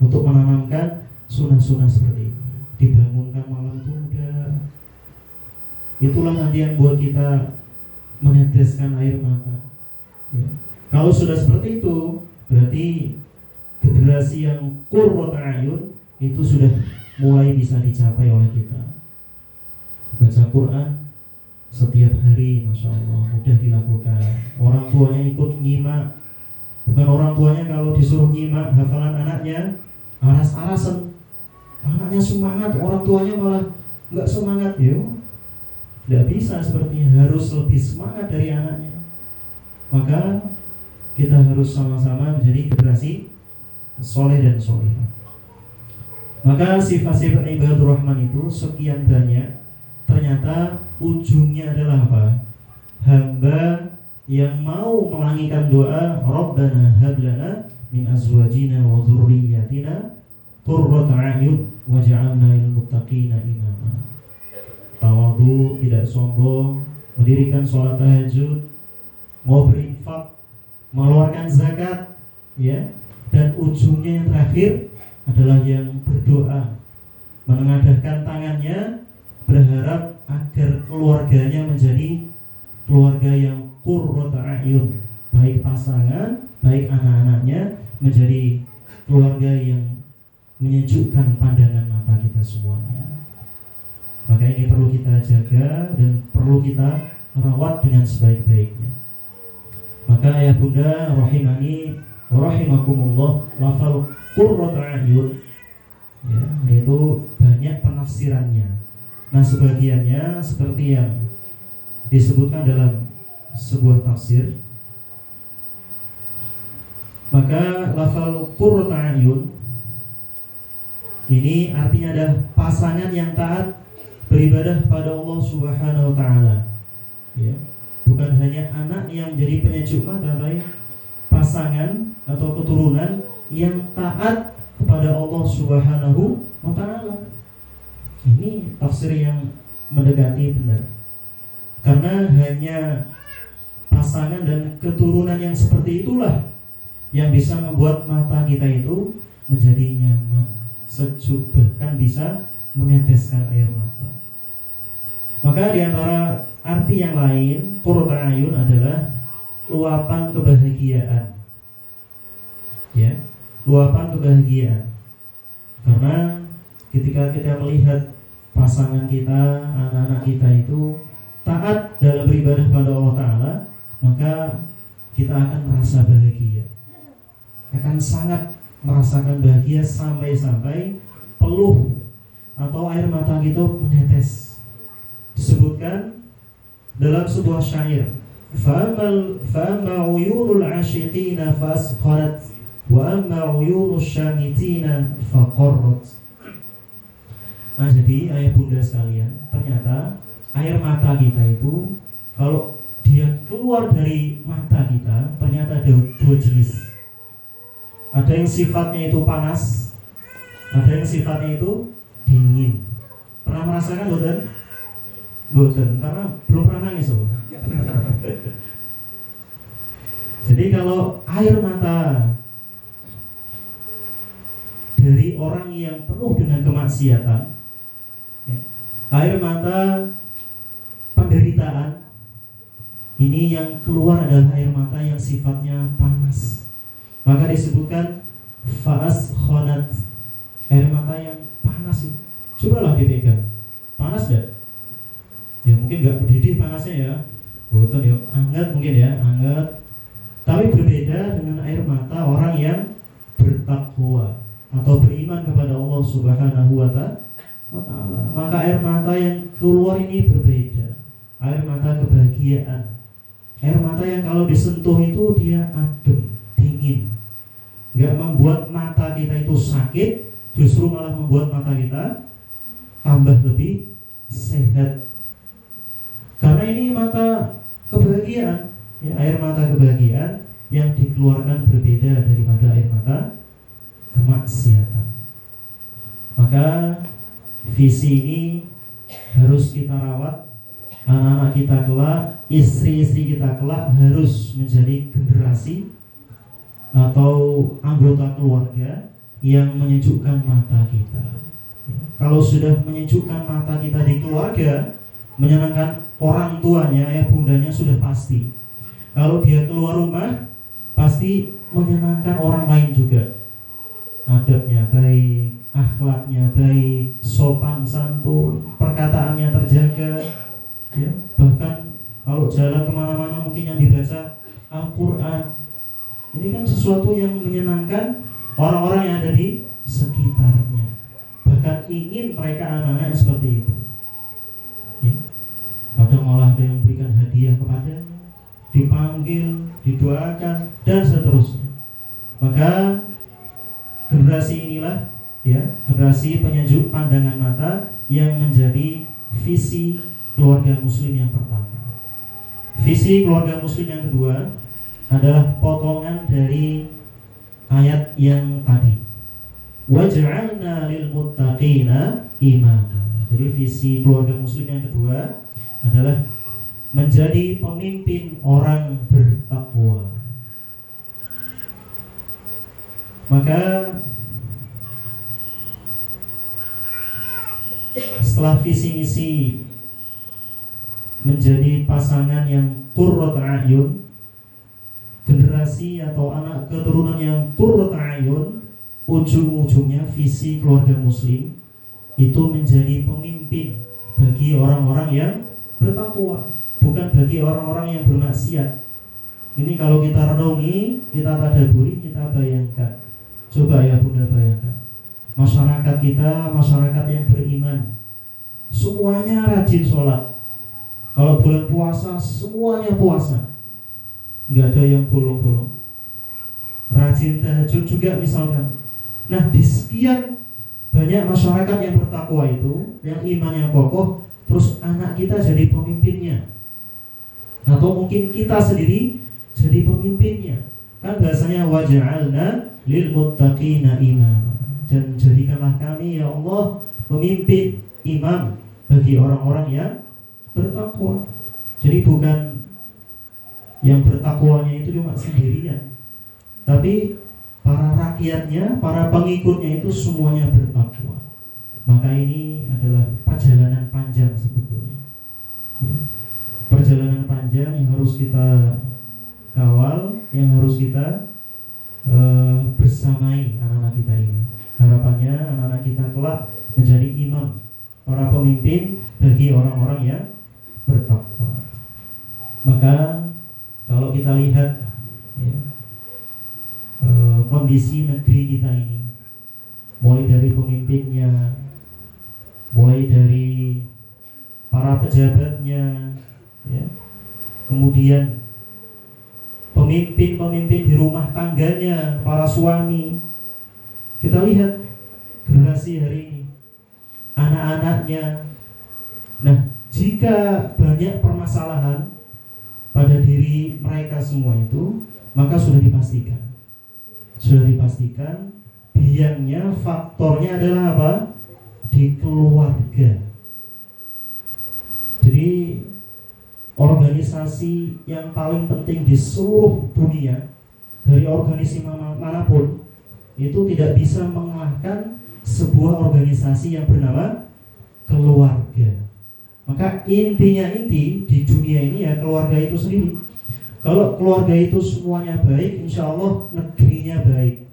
untuk menanamkan sunnah-sunnah seperti ini. Dibangunkan malam itu mudah. Itulah nanti yang buat kita meneteskan air mata, ya. Kalau sudah seperti itu, berarti generasi yang qurratu a'yun itu sudah mulai bisa dicapai oleh kita. Baca Quran setiap hari, Masya Allah, mudah dilakukan. Orang tuanya ikut nyimak. Bukan orang tuanya kalau disuruh nyimak hafalan anaknya aras-arasan, anaknya semangat, orang tuanya malah nggak semangat. Yo, nggak bisa sepertinya, harus lebih semangat dari anaknya. Maka kita harus sama-sama menjadi generasi soleh dan solehah. Maka sifat-sifat ibadur rahman itu sekian banyak, ternyata ujungnya adalah apa? Hamba yang mau melangitkan doa, Rabbana hablana min azwajina wa dzurriyyatina qurrata a'yun waj'alna lil muttaqina imama. Tawadhu, tidak sombong, mendirikan sholat tahajud, mau berinfak, mengeluarkan zakat, ya, dan ujungnya yang terakhir adalah yang berdoa, menengadahkan tangannya, berharap agar keluarganya menjadi keluarga yang qurratu a'yun, baik pasangan, baik anak-anaknya menjadi keluarga yang menyejukkan pandangan mata kita semuanya. Maka ini perlu kita jaga dan perlu kita rawat dengan sebaik-baiknya. Maka ayah bunda rahimani wa rahimakumullah, lafal qurratu a'yun, ya, itu banyak penafsirannya. Nah, sebagiannya seperti yang disebutkan dalam sebuah tafsir. Maka lafal qurratu a'yun ini artinya adalah pasangan yang taat beribadah pada Allah Subhanahu wa taala. Ya. Bukan hanya anak yang menjadi penyejuk mata, tapi pasangan atau keturunan yang taat kepada Allah Subhanahu wa taala. Ini tafsir yang mendekati benar. Karena hanya pasangan dan keturunan yang seperti itulah yang bisa membuat mata kita itu menjadi nyaman, sejuk, bahkan bisa meneteskan air mata. Maka di antara arti yang lain, qurratu a'yun adalah luapan kebahagiaan. Ya, luapan kebahagiaan. Karena ketika kita melihat pasangan kita, anak-anak kita itu taat dalam beribadah pada Allah Ta'ala, maka kita akan merasa bahagia, akan sangat merasakan bahagia sampai-sampai peluh atau air mata kita menetes. Disebutkan dalam sebuah syair, fa'amma uyunul asyiqina fasqarat wa amma uyunus syamitina faqarrat. Nah, jadi ayah bunda sekalian, ternyata air mata kita itu kalau dia keluar dari mata kita, ternyata ada dua jenis. Ada yang sifatnya itu panas, ada yang sifatnya itu dingin. Pernah merasakan boten? Boten, karena belum pernah nangis loh. Jadi kalau air mata dari orang yang penuh dengan kemaksiatan, ya, air mata penderitaan, ini yang keluar adalah air mata yang sifatnya panas. Maka disebutkan faas khonat, air mata yang panas itu. Cobalah dipegang, panas gak? Ya mungkin gak mendidih panasnya ya, boten ya, hangat mungkin ya, hangat. Tapi berbeda dengan air mata orang yang bertakwa atau beriman kepada Allah Subhanahu wa Ta'ala. Maka air mata yang keluar ini berbeda. Air mata kebahagiaan, air mata yang kalau disentuh itu dia adem, dingin, gak membuat mata kita itu sakit, justru malah membuat mata kita tambah lebih sehat. Karena ini mata kebahagiaan, ya, air mata kebahagiaan yang dikeluarkan berbeda daripada air mata kemaksiatan. Maka visi ini harus kita rawat. Anak-anak kita kelak, istri-istri kita kelak harus menjadi generasi atau anggota keluarga yang menyejukkan mata kita. Kalau sudah menyejukkan mata kita di keluarga, menyenangkan orang tuanya, ayah bundanya sudah pasti. Kalau dia keluar rumah, pasti menyenangkan orang lain juga. Adabnya baik, akhlaknya baik, sopan santun, perkataannya terjaga, ya. Bahkan kalau jalan kemana-mana mungkin yang dibaca Al-Quran. Ini kan sesuatu yang menyenangkan orang-orang yang ada di sekitarnya. Bahkan ingin mereka anak-anak seperti itu, ya. Kadang malah ada yang memberikan hadiah kepadanya, dipanggil, didoakan, dan seterusnya. Maka generasi inilah, ya, generasi penyejuk pandangan mata yang menjadi visi keluarga muslim yang pertama. Visi keluarga muslim yang kedua adalah potongan dari ayat yang tadi. Waj'alna lil muttaqina imama. Jadi visi keluarga muslim yang kedua adalah menjadi pemimpin orang bertakwa. Maka setelah visi misi menjadi pasangan yang qurrat a'yun, generasi atau anak keturunan yang qurrat a'yun, ujung-ujungnya visi keluarga muslim itu menjadi pemimpin bagi orang-orang yang bertakwa, bukan bagi orang-orang yang bermaksiat. Ini kalau kita renungi, kita tadaburi, kita bayangkan. Coba ya bunda bayangkan, masyarakat kita, masyarakat yang beriman, semuanya rajin sholat. Kalau bulan puasa, semuanya puasa, nggak ada yang bolong-bolong. Rajin tahajud juga misalkan. Nah, di sekian banyak masyarakat yang bertakwa itu, yang imannya kokoh, terus anak kita jadi pemimpinnya, atau mungkin kita sendiri jadi pemimpinnya. Kan bahasanya waj'alna lil muttaqina imama. Dan jadikanlah kami ya Allah pemimpin, imam bagi orang-orang yang bertakwa. Jadi bukan yang bertakwanya itu cuma sendirian, tapi para rakyatnya, para pengikutnya itu semuanya bertakwa. Maka ini adalah perjalanan panjang sebetulnya, ya. Perjalanan panjang yang harus kita kawal, yang harus kita bersamai anak-anak kita ini. Harapannya anak-anak kita kelak menjadi imam, para pemimpin bagi orang-orang yang bertakwa. Maka kalau kita lihat, ya, kondisi negeri kita ini, mulai dari pemimpinnya, mulai dari para pejabatnya, ya, kemudian pemimpin-pemimpin di rumah tangganya, para suami. Kita lihat generasi hari ini, anak-anaknya. Nah, jika banyak permasalahan pada diri mereka semua itu, maka sudah dipastikan biangnya, faktornya adalah apa? Di keluarga. Jadi organisasi yang paling penting di seluruh dunia, dari organisasi manapun, itu tidak bisa mengalahkan sebuah organisasi yang bernama keluarga. Maka inti di dunia ini ya keluarga itu sendiri. Kalau keluarga itu semuanya baik, insya Allah negerinya baik,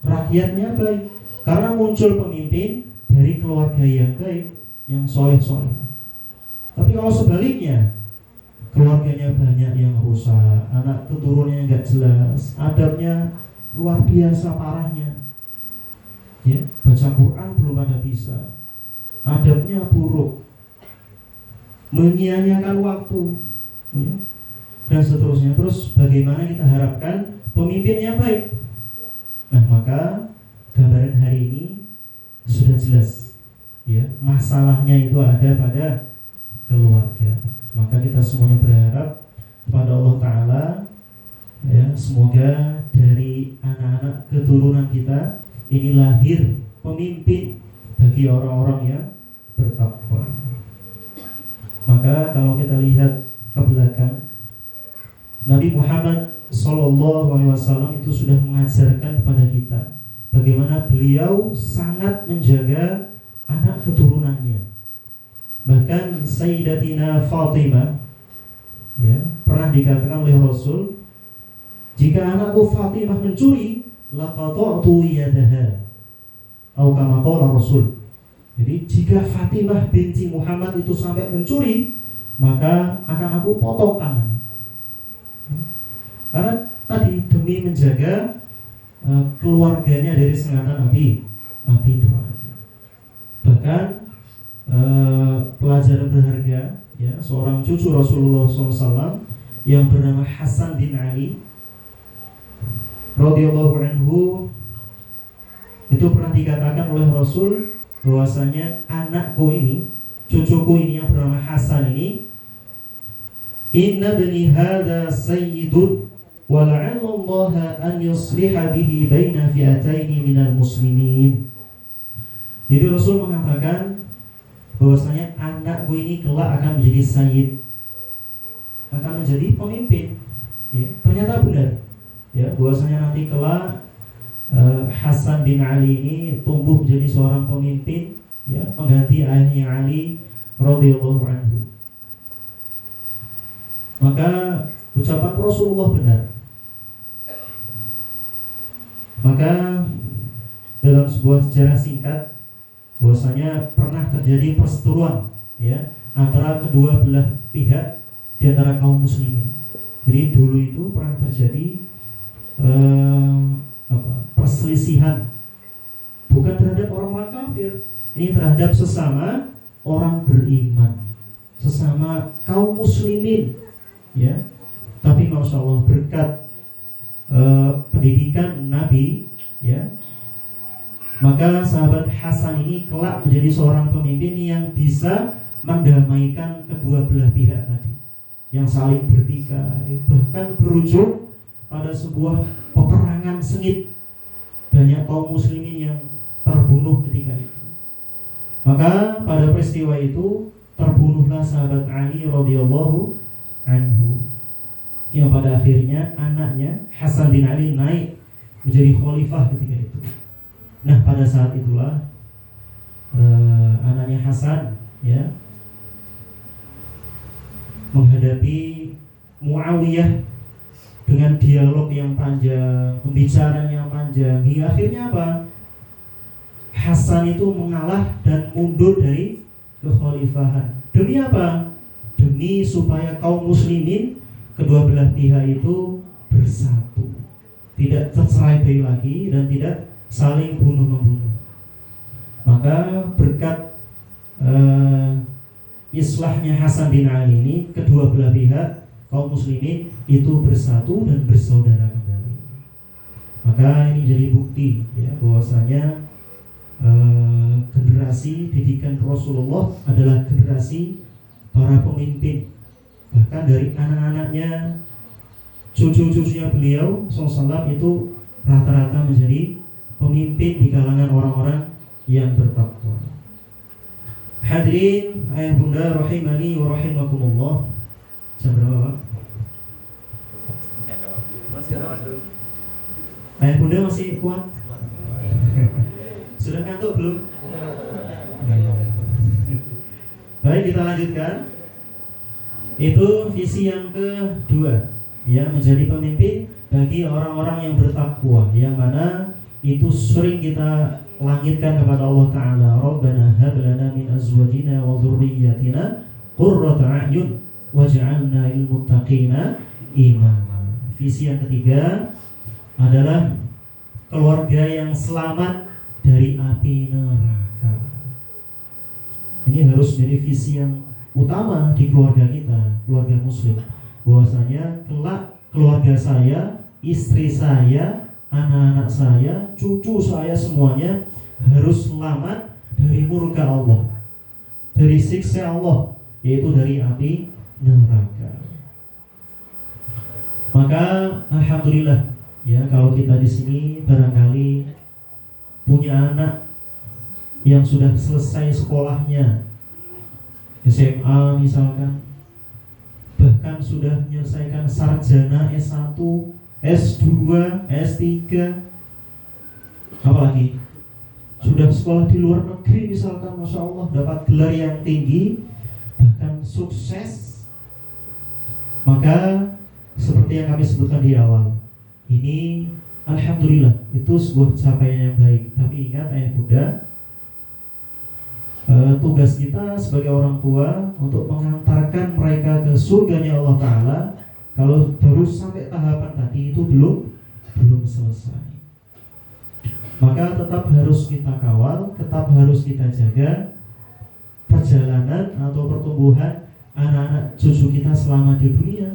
rakyatnya baik, karena muncul pemimpin dari keluarga yang baik, yang soleh-soleh. Tapi kalau sebaliknya, keluarganya banyak yang rusak, anak keturunannya nggak jelas, adabnya luar biasa parahnya, ya, baca Quran belum pada bisa, adabnya buruk, menyia-nyiakan waktu, ya, dan seterusnya. Terus bagaimana kita harapkan pemimpin yang baik? Nah, maka gambaran hari ini sudah jelas, ya, masalahnya itu ada pada keluarga. Maka kita semuanya berharap kepada Allah Ta'ala, ya, semoga dari anak-anak keturunan kita ini lahir pemimpin bagi orang-orang yang bertakwa. Maka kalau kita lihat ke belakang, Nabi Muhammad SAW itu sudah mengajarkan kepada kita bagaimana beliau sangat menjaga anak keturunannya. Bahkan Sayyidatina Fatimah, ya, pernah dikatakan oleh Rasul, jika anakku Fatimah mencuri, laqata'tu yadaha, atau kama qala Rasul. Jadi jika Fatimah binti Muhammad itu sampai mencuri, maka akan aku potong tangan. Karena tadi demi menjaga keluarganya dari sengatan api neraka. Bahkan pelajaran berharga, ya, seorang cucu Rasulullah SAW yang bernama Hasan bin Ali radhiyallahu anhu itu pernah dikatakan oleh Rasul bahwasanya anakku ini, cucuku ini yang bernama Hasan ini, inna bani hadza sayyidun wa la'allallaha an yusliha bihi baina fi'ataini minal muslimin. Jadi Rasul mengatakan bahwasanya anakku ini kelak akan menjadi sayyid, akan menjadi pemimpin, ya. Ternyata benar, ya, bahwasanya nanti kelak Hasan bin Ali ini tumbuh menjadi seorang pemimpin, ya, pengganti ayahnya Ali radhiyallahu anhu. Maka ucapan Rasulullah benar. Maka dalam sebuah sejarah singkat bahwasanya pernah terjadi perseteruan, ya, antara kedua belah pihak di antara kaum muslimin. Jadi dulu itu pernah terjadi perselisihan, bukan terhadap orang-orang kafir, ini terhadap sesama orang beriman, sesama kaum muslimin, ya. Tapi masya Allah berkat pendidikan Nabi, ya, maka sahabat Hasan ini kelak menjadi seorang pemimpin yang bisa mendamaikan kedua belah pihak tadi, yang saling bertikai, bahkan berujung pada sebuah peperangan sengit. Banyak kaum muslimin yang terbunuh ketika itu. Maka pada peristiwa itu terbunuhlah sahabat Ali radhiyallahu anhu, yang pada akhirnya anaknya Hasan bin Ali naik menjadi khalifah ketika itu. Nah, pada saat itulah anaknya Hasan, ya, menghadapi Muawiyah dengan dialog yang panjang, pembicaraan yang panjang, hingga akhirnya apa? Hasan itu mengalah dan mundur dari kekhalifahan. Demi apa? Demi supaya kaum muslimin kedua belah pihak itu bersatu, tidak tercerai-berai lagi dan tidak saling bunuh-membunuh. Maka berkat islahnya Hasan bin Ali ini, kedua belah pihak kaum muslimin itu bersatu dan bersaudara kembali. Maka ini jadi bukti ya bahwasanya generasi didikan Rasulullah adalah generasi para pemimpin. Bahkan dari anak-anaknya, cucu-cucunya beliau SAW itu rata-rata menjadi pemimpin di kalangan orang-orang yang bertakwa. Hadirin ayah bunda rahimani wa rahimakumullah. Jam berapa Pak? Ayah bunda masih kuat? Sudah ngantuk belum? Baik, kita lanjutkan. Itu visi yang kedua, ya, menjadi pemimpin bagi orang-orang yang bertakwa, yang mana itu sering kita langitkan kepada Allah Ta'ala. Rabbana hab lana min azwajina wa dhurriyyatina qurrata a'yun waj'alna lil muttaqina imama. Visi yang ketiga adalah keluarga yang selamat dari api neraka. Ini harus menjadi visi yang utama di keluarga kita, keluarga muslim. Bahwasanya kelak keluarga saya, istri saya, anak-anak saya, cucu saya semuanya harus selamat dari murka Allah, dari siksa Allah, yaitu dari api neraka. Maka alhamdulillah ya, kalau kita di sini barangkali punya anak yang sudah selesai sekolahnya, SMA misalkan, bahkan sudah menyelesaikan sarjana S1, S2, S3, apalagi sudah sekolah di luar negeri misalkan, Masya Allah, dapat gelar yang tinggi, bahkan sukses. Maka seperti yang kami sebutkan di awal, ini alhamdulillah itu sebuah capaian yang baik. Tapi ingat ayah bunda, tugas kita sebagai orang tua untuk mengantarkan mereka ke surganya Allah Ta'ala. Kalau baru sampai tahapan tadi itu belum selesai, maka tetap harus kita kawal, tetap harus kita jaga perjalanan atau pertumbuhan anak-anak cucu kita selama di dunia.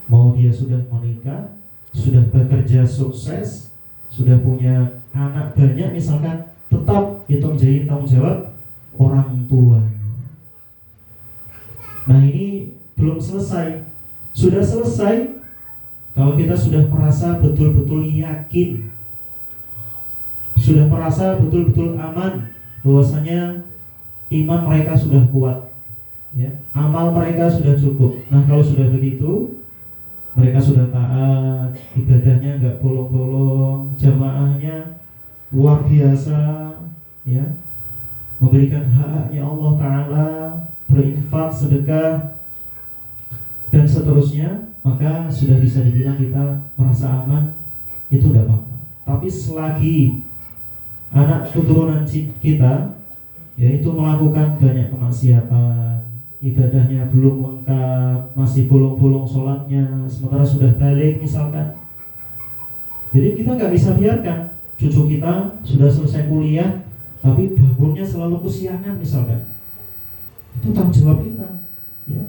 Mau dia sudah menikah, sudah bekerja sukses, sudah punya anak banyak misalkan, tetap itu menjadi tanggung jawab orang tua. Nah, ini belum selesai. Sudah selesai kalau kita sudah merasa betul-betul yakin, sudah merasa betul-betul aman bahwasanya iman mereka sudah kuat, ya, amal mereka sudah cukup. Nah, kalau sudah begitu, mereka sudah taat, ibadahnya nggak bolong-bolong, jamaahnya luar biasa, ya, memberikan hak-haknya Allah Ta'ala, berinfak, sedekah, dan seterusnya, maka sudah bisa dibilang kita merasa aman, itu tidak apa-apa. Tapi selagi anak keturunan kita yaitu melakukan banyak kemaksiatan, ibadahnya belum lengkap, masih bolong-bolong sholatnya, sementara sudah balik misalkan, jadi kita nggak bisa biarkan cucu kita sudah selesai kuliah tapi bangunnya selalu kesiangan misalkan. Itu tanggung jawab kita, ya,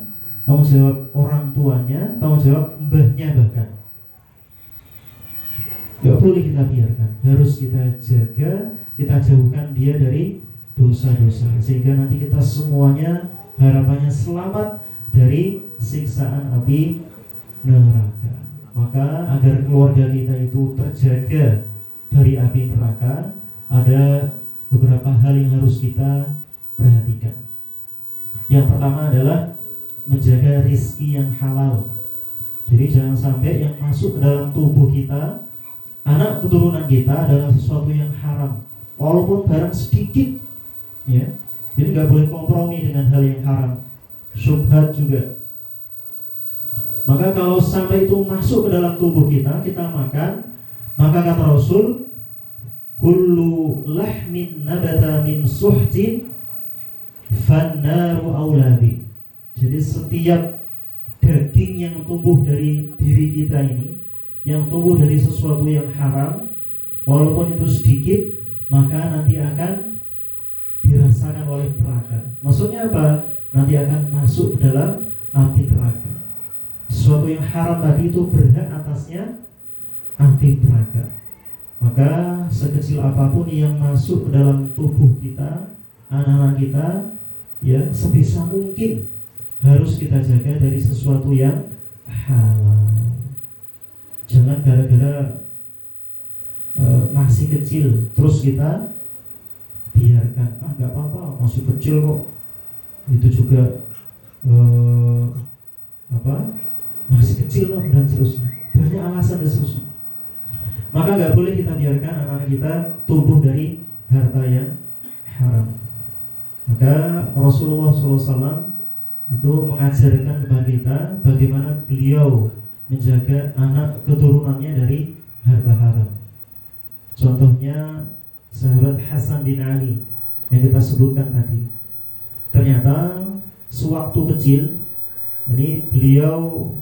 tanggung jawab orang tuanya, tanggung jawab mbahnya, bahkan gak boleh kita biarkan, harus kita jaga, kita jauhkan dia dari dosa-dosa, sehingga nanti kita semuanya harapannya selamat dari siksaan api neraka. Maka agar keluarga kita itu terjaga dari api neraka, ada beberapa hal yang harus kita perhatikan. Yang pertama adalah menjaga rizki yang halal. Jadi jangan sampai yang masuk ke dalam tubuh kita, anak keturunan kita, adalah sesuatu yang haram, walaupun barang sedikit, ya. Jadi nggak boleh kompromi dengan hal yang haram. Syubhat juga. Maka kalau sampai itu masuk ke dalam tubuh kita, kita makan, maka kata Rasul, kullu lahmin nabata min suhtin fannaru aulabi. Jadi setiap daging yang tumbuh dari diri kita ini, yang tumbuh dari sesuatu yang haram, walaupun itu sedikit, maka nanti akan dirasakan oleh neraka. Maksudnya apa? Nanti akan masuk ke dalam api neraka. sesuatu yang haram tadi itu berhak atasnya api neraka. Maka sekecil apapun yang masuk ke dalam tubuh kita, anak-anak kita, ya sebisa mungkin harus kita jaga dari sesuatu yang halal. Jangan gara-gara masih kecil terus kita biarkan, nggak apa-apa, masih kecil kok, itu juga masih kecil loh, dan seterusnya, banyak alasan dan seterusnya. Maka nggak boleh kita biarkan anak-anak kita tumbuh dari harta yang haram. Maka Rasulullah SAW itu mengajarkan kepada kita bagaimana beliau menjaga anak keturunannya dari harta haram. Contohnya sahabat Hasan bin Ali yang kita sebutkan tadi. Ternyata sewaktu kecil ini beliau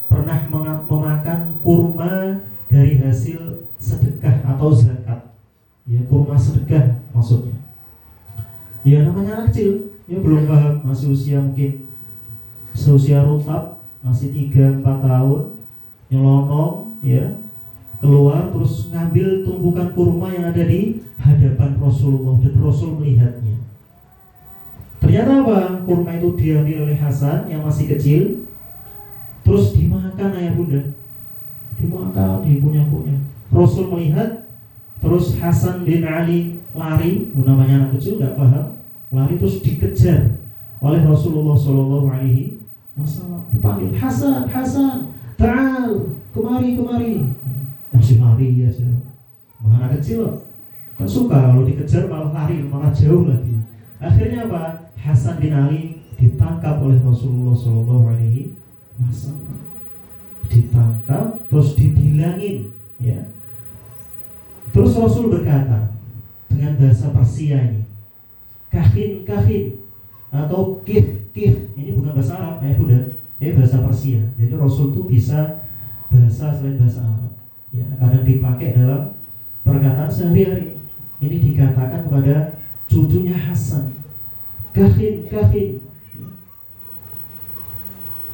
pernah memakan kurma dari hasil sedekah atau zakat. Ya, kurma sedekah maksudnya. Ya, namanya anak kecil, ya belum paham, masih usia mungkin seusia rutab, masih 3-4 tahun, nyelonong, ya, keluar terus ngambil tumpukan kurma yang ada di hadapan Rasulullah, dan Rasul melihatnya. Ternyata apa? Kurma itu diambil oleh Hasan yang masih kecil, terus dimakan ayah bunda, dimakan, dikunyah-kunyah. Rasul melihat, terus Hasan bin Ali lari, namanya anak kecil nggak paham, lari terus dikejar oleh Rasulullah SAW. Dipanggil, Hasan, Hasan, ta'al, kemari, kemari. Masih lari ya, anak kecil loh, kan suka kalau dikejar malah lari, malah jauh lagi. Akhirnya apa? Hasan bin Ali ditangkap oleh Rasulullah SAW. Ditangkap terus dibilangin, ya. Terus Rasul berkata dengan bahasa Persia ini, kahin, kahin, atau kif, kif. Ini bukan bahasa Arab, udah, bahasa Persia. Jadi Rasul itu bisa bahasa selain bahasa Arab, ya, kadang dipakai dalam perkataan sehari-hari. Ini dikatakan kepada cucunya Hasan, kahin, kahin.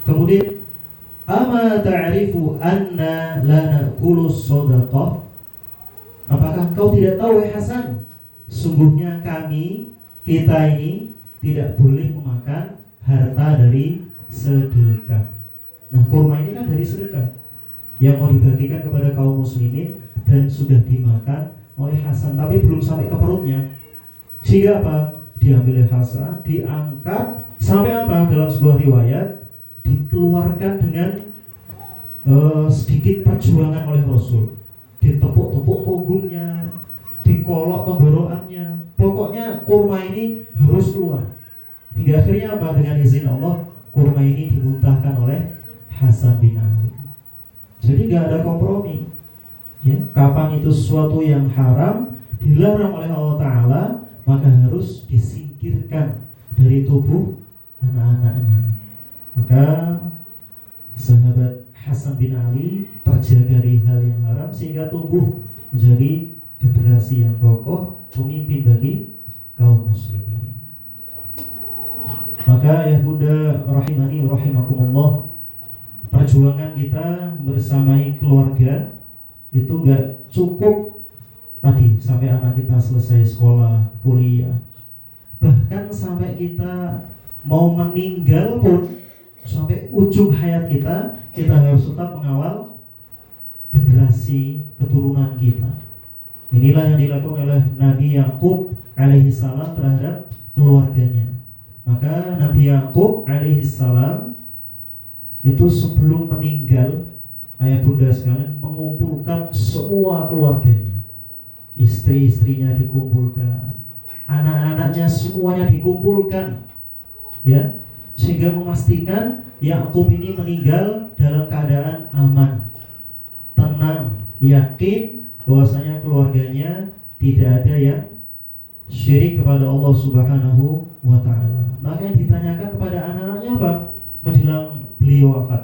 Kemudian, ama ta'rifu anna la na'kulu shadaqah? Apakah kau tidak tahu, wahai Hasan, sungguhnya kami, kita ini tidak boleh memakan harta dari sedekah. Nah, kurma ini kan dari sedekah yang mau dibagikan kepada kaum muslimin dan sudah dimakan oleh Hasan, tapi belum sampai ke perutnya. Sehingga apa? Diambil oleh Hasan, diangkat sampai apa? Dalam sebuah riwayat dikeluarkan dengan sedikit perjuangan oleh Rasul. Ditepuk-tepuk punggungnya, dikolok tenggorokannya. Pokoknya kurma ini harus keluar. Hingga akhirnya apa? Dengan izin Allah, kurma ini dimuntahkan oleh Hasan bin Ali. Jadi gak ada kompromi, ya. Kapan itu sesuatu yang haram dilarang oleh Allah Ta'ala, maka harus disingkirkan dari tubuh anak-anaknya. Maka sahabat Hasan bin Ali terjaga dari hal yang haram sehingga tumbuh menjadi generasi yang kokoh, pemimpin bagi kaum muslimin. Maka ya bunda rahimani rahimakumullah, perjuangan kita bersamai keluarga itu gak cukup tadi sampai anak kita selesai sekolah, kuliah. Bahkan sampai kita mau meninggal pun, sampai ujung hayat kita harus tetap mengawal generasi keturunan kita. Inilah yang dilakukan oleh Nabi Yakub alaihissalam terhadap keluarganya. Maka Nabi Yakub alaihissalam itu sebelum meninggal, ayah bunda sekalian, mengumpulkan semua keluarganya. Istri-istrinya dikumpulkan, anak-anaknya semuanya dikumpulkan, ya, sehingga memastikan Yakub ini meninggal dalam keadaan aman, tenang, yakin bahwasanya keluarganya tidak ada yang syirik kepada Allah Subhanahu wa Ta'ala. Maka yang ditanyakan kepada anak-anaknya apa menjelang beliau wafat?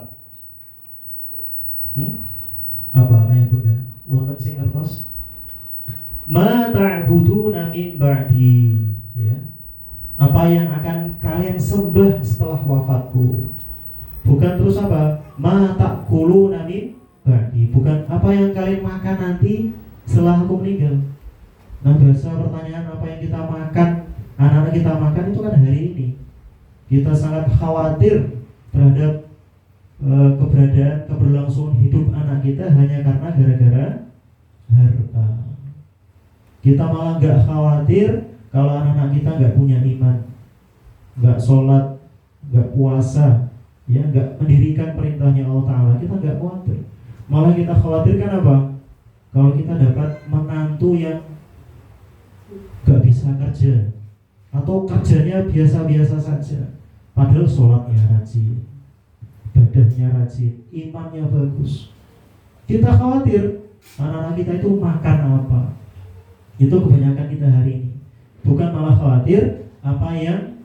Apa ayah bunda? Wonten sing ngertos? Ma ta'buduna min ba'di, ya. Apa yang akan kalian sembah setelah wafatku? Bukan terus apa? Ma ta'kuluna min ba'di. Bukan apa yang kalian makan nanti setelah aku meninggal. Nah, biasa pertanyaan apa yang kita makan, anak-anak kita makan itu kan hari ini. Kita sangat khawatir terhadap keberadaan, keberlangsungan hidup anak kita hanya karena gara-gara harta. Kita malah gak khawatir kalau anak-anak kita gak punya iman, gak sholat, gak puasa, ya, gak mendirikan perintahnya Allah Ta'ala. Kita gak khawatir. Malah kita khawatirkan apa? Kalau kita dapat menantu yang gak bisa kerja, atau kerjanya biasa-biasa saja, padahal sholatnya rajin, ibadahnya rajin, imannya bagus. Kita khawatir anak-anak kita itu makan apa. Itu kebanyakan kita hari ini. Bukan malah khawatir apa yang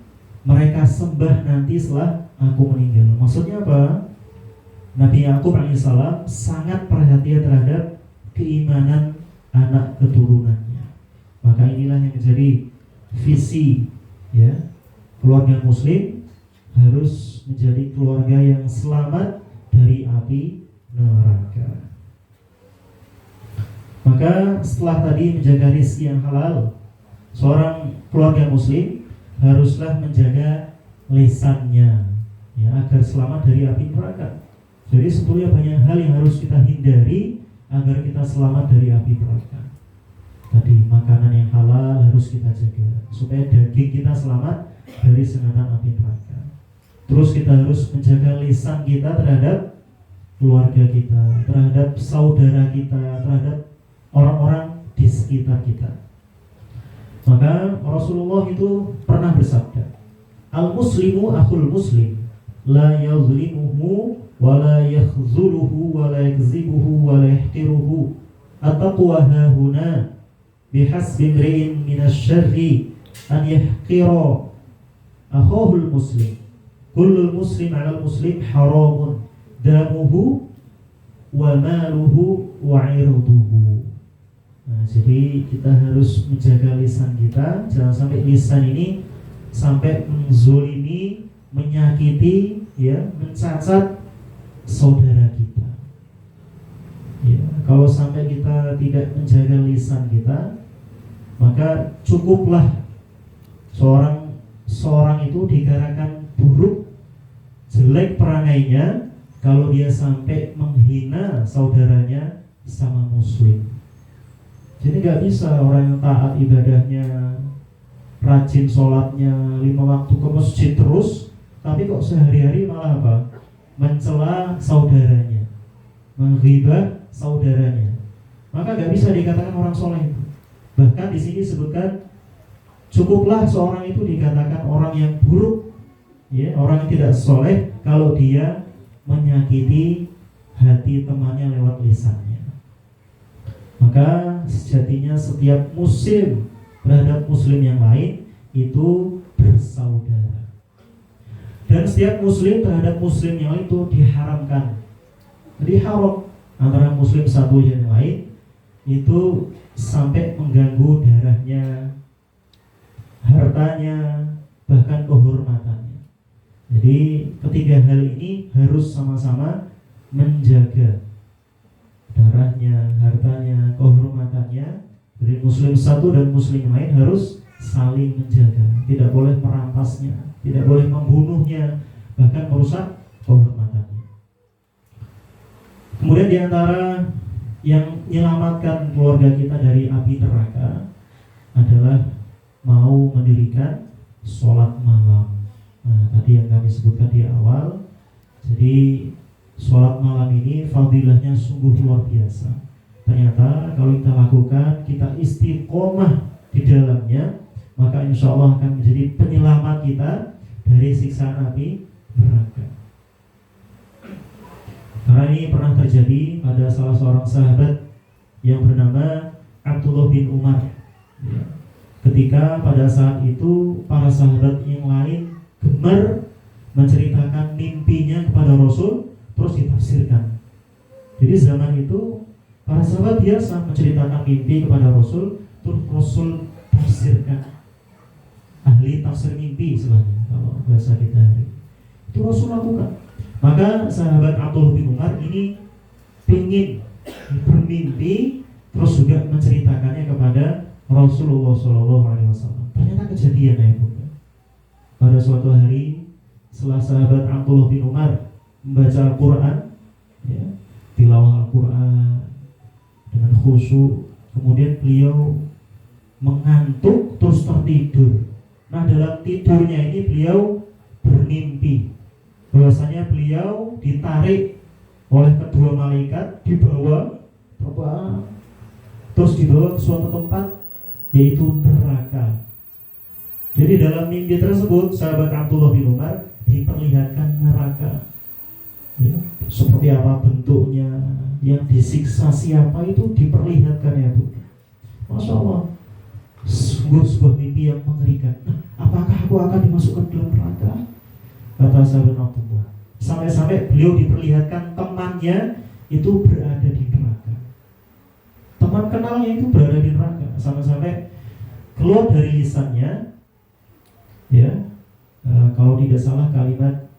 mereka sembah nanti setelah aku meninggal. Maksudnya apa? Nabi Yakub alaihissalam sangat perhatian terhadap keimanan anak keturunannya. Maka inilah yang menjadi visi, ya, keluarga muslim harus menjadi keluarga yang selamat dari api neraka. Maka setelah tadi menjaga rizki yang halal, seorang keluarga muslim haruslah menjaga lisannya, ya, agar selamat dari api neraka. Jadi sebetulnya banyak hal yang harus kita hindari agar kita selamat dari api neraka. Tadi makanan yang halal harus kita jaga supaya daging kita selamat dari sengatan api neraka. Terus kita harus menjaga lisan kita terhadap keluarga kita, terhadap saudara kita, terhadap orang-orang di sekitar kita. Maka Rasulullah itu pernah bersabda, al-muslimu akhul muslim, la yazlimuhu wa la yakhzuluhu wa la yakzibuhu wa la yahqiruhu. At-taqwa hahuna bihasbi imri'in minasyarri an yahqira akhahul muslim. Kullul muslim 'alal muslim haramun damuhu wa maluhu wa 'irduhu. Nah, jadi kita harus menjaga lisan kita, jangan sampai lisan ini sampai menzolimi, menyakiti, ya, mencacat saudara kita. Ya, kalau sampai kita tidak menjaga lisan kita, maka cukuplah seorang itu dikatakan buruk, jelek perangainya kalau dia sampai menghina saudaranya sama muslim. Jadi gak bisa orang yang taat ibadahnya, rajin sholatnya, 5 waktu ke masjid terus, tapi kok sehari-hari malah apa? Mencela saudaranya, menghibah saudaranya. Maka gak bisa dikatakan orang soleh. Bahkan di sini disebutkan cukuplah seorang itu dikatakan orang yang buruk, ya, orang yang tidak soleh kalau dia menyakiti hati temannya lewat lisannya. Maka sejatinya setiap muslim terhadap muslim yang lain itu bersaudara. Dan setiap muslim terhadap muslim yang lain itu diharamkan. Jadi haram antara muslim satu dan yang lain itu sampai mengganggu darahnya, hartanya, bahkan kehormatannya. Jadi ketiga hal ini harus sama-sama menjaga darahnya, hartanya, kehormatannya. Dari muslim satu dan muslim lain harus saling menjaga. Tidak boleh merampasnya, tidak boleh membunuhnya, bahkan merusak kehormatannya. Kemudian diantara yang menyelamatkan keluarga kita dari api neraka adalah mau mendirikan sholat malam. Nah, tadi yang kami sebutkan di awal. Jadi sholat malam ini fadilahnya sungguh luar biasa. Ternyata kalau kita lakukan, kita istiqomah di dalamnya, maka insya Allah akan menjadi penyelamat kita dari siksaan api neraka. Karena ini pernah terjadi pada salah seorang sahabat yang bernama Abdullah bin Umar, ya. Ketika pada saat itu para sahabat yang lain gemar menceritakan mimpinya kepada Rasul, terus ditafsirkan. Jadi zaman itu para sahabat biasa menceritakan mimpi kepada Rasul, terus Rasul tafsirkan. Ahli tafsir mimpi istilahnya kalau bahasa kita hari itu Rasul lakukan. Maka sahabat Abdullah bin Umar ini ingin bermimpi terus juga menceritakannya kepada Rasulullah SAW. Ternyata kejadian ya Ibu. Pada suatu hari setelah sahabat Abdullah bin Umar membaca Al-Quran, ya, tilawah Al-Quran dengan khusyuk, kemudian beliau mengantuk terus tertidur. Nah, dalam tidurnya ini beliau bermimpi bahwasanya beliau ditarik oleh kedua malaikat, dibawa terbang terus dibawa ke suatu tempat yaitu neraka. Jadi dalam mimpi tersebut sahabat Abdullah bin Umar diperlihatkan neraka, ya, seperti apa bentuknya, yang disiksa siapa itu diperlihatkan ya Bu. Masya Allah, sungguh sebuah mimpi yang mengerikan. Nah, apakah aku akan dimasukkan dalam neraka? Kata sahabat Abdullah. Sampai-sampai beliau diperlihatkan temannya itu berada di neraka. Teman kenalnya itu berada di neraka. Sampai-sampai keluar dari lisannya, ya, kalau tidak salah kalimat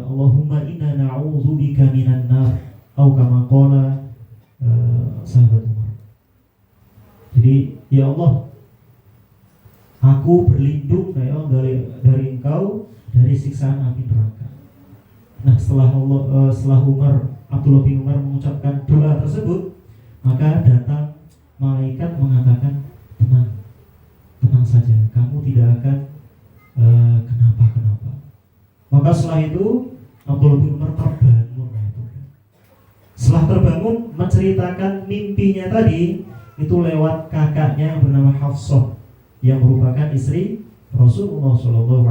Allahumma inna na'udzubika minan nar, atau kama qala sahabat Umar. Jadi ya Allah, aku berlindung dari Engkau dari siksaan api neraka. Nah, setelah Abdullah bin Umar mengucapkan doa tersebut, maka datang malaikat mengatakan, tenang saja, kamu tidak akan kenapa-kenapa. Maka setelah itu Abdullah bin Umar terbangun. Setelah terbangun menceritakan mimpinya tadi itu lewat kakaknya yang bernama Hafsah, yang merupakan istri Rasulullah SAW.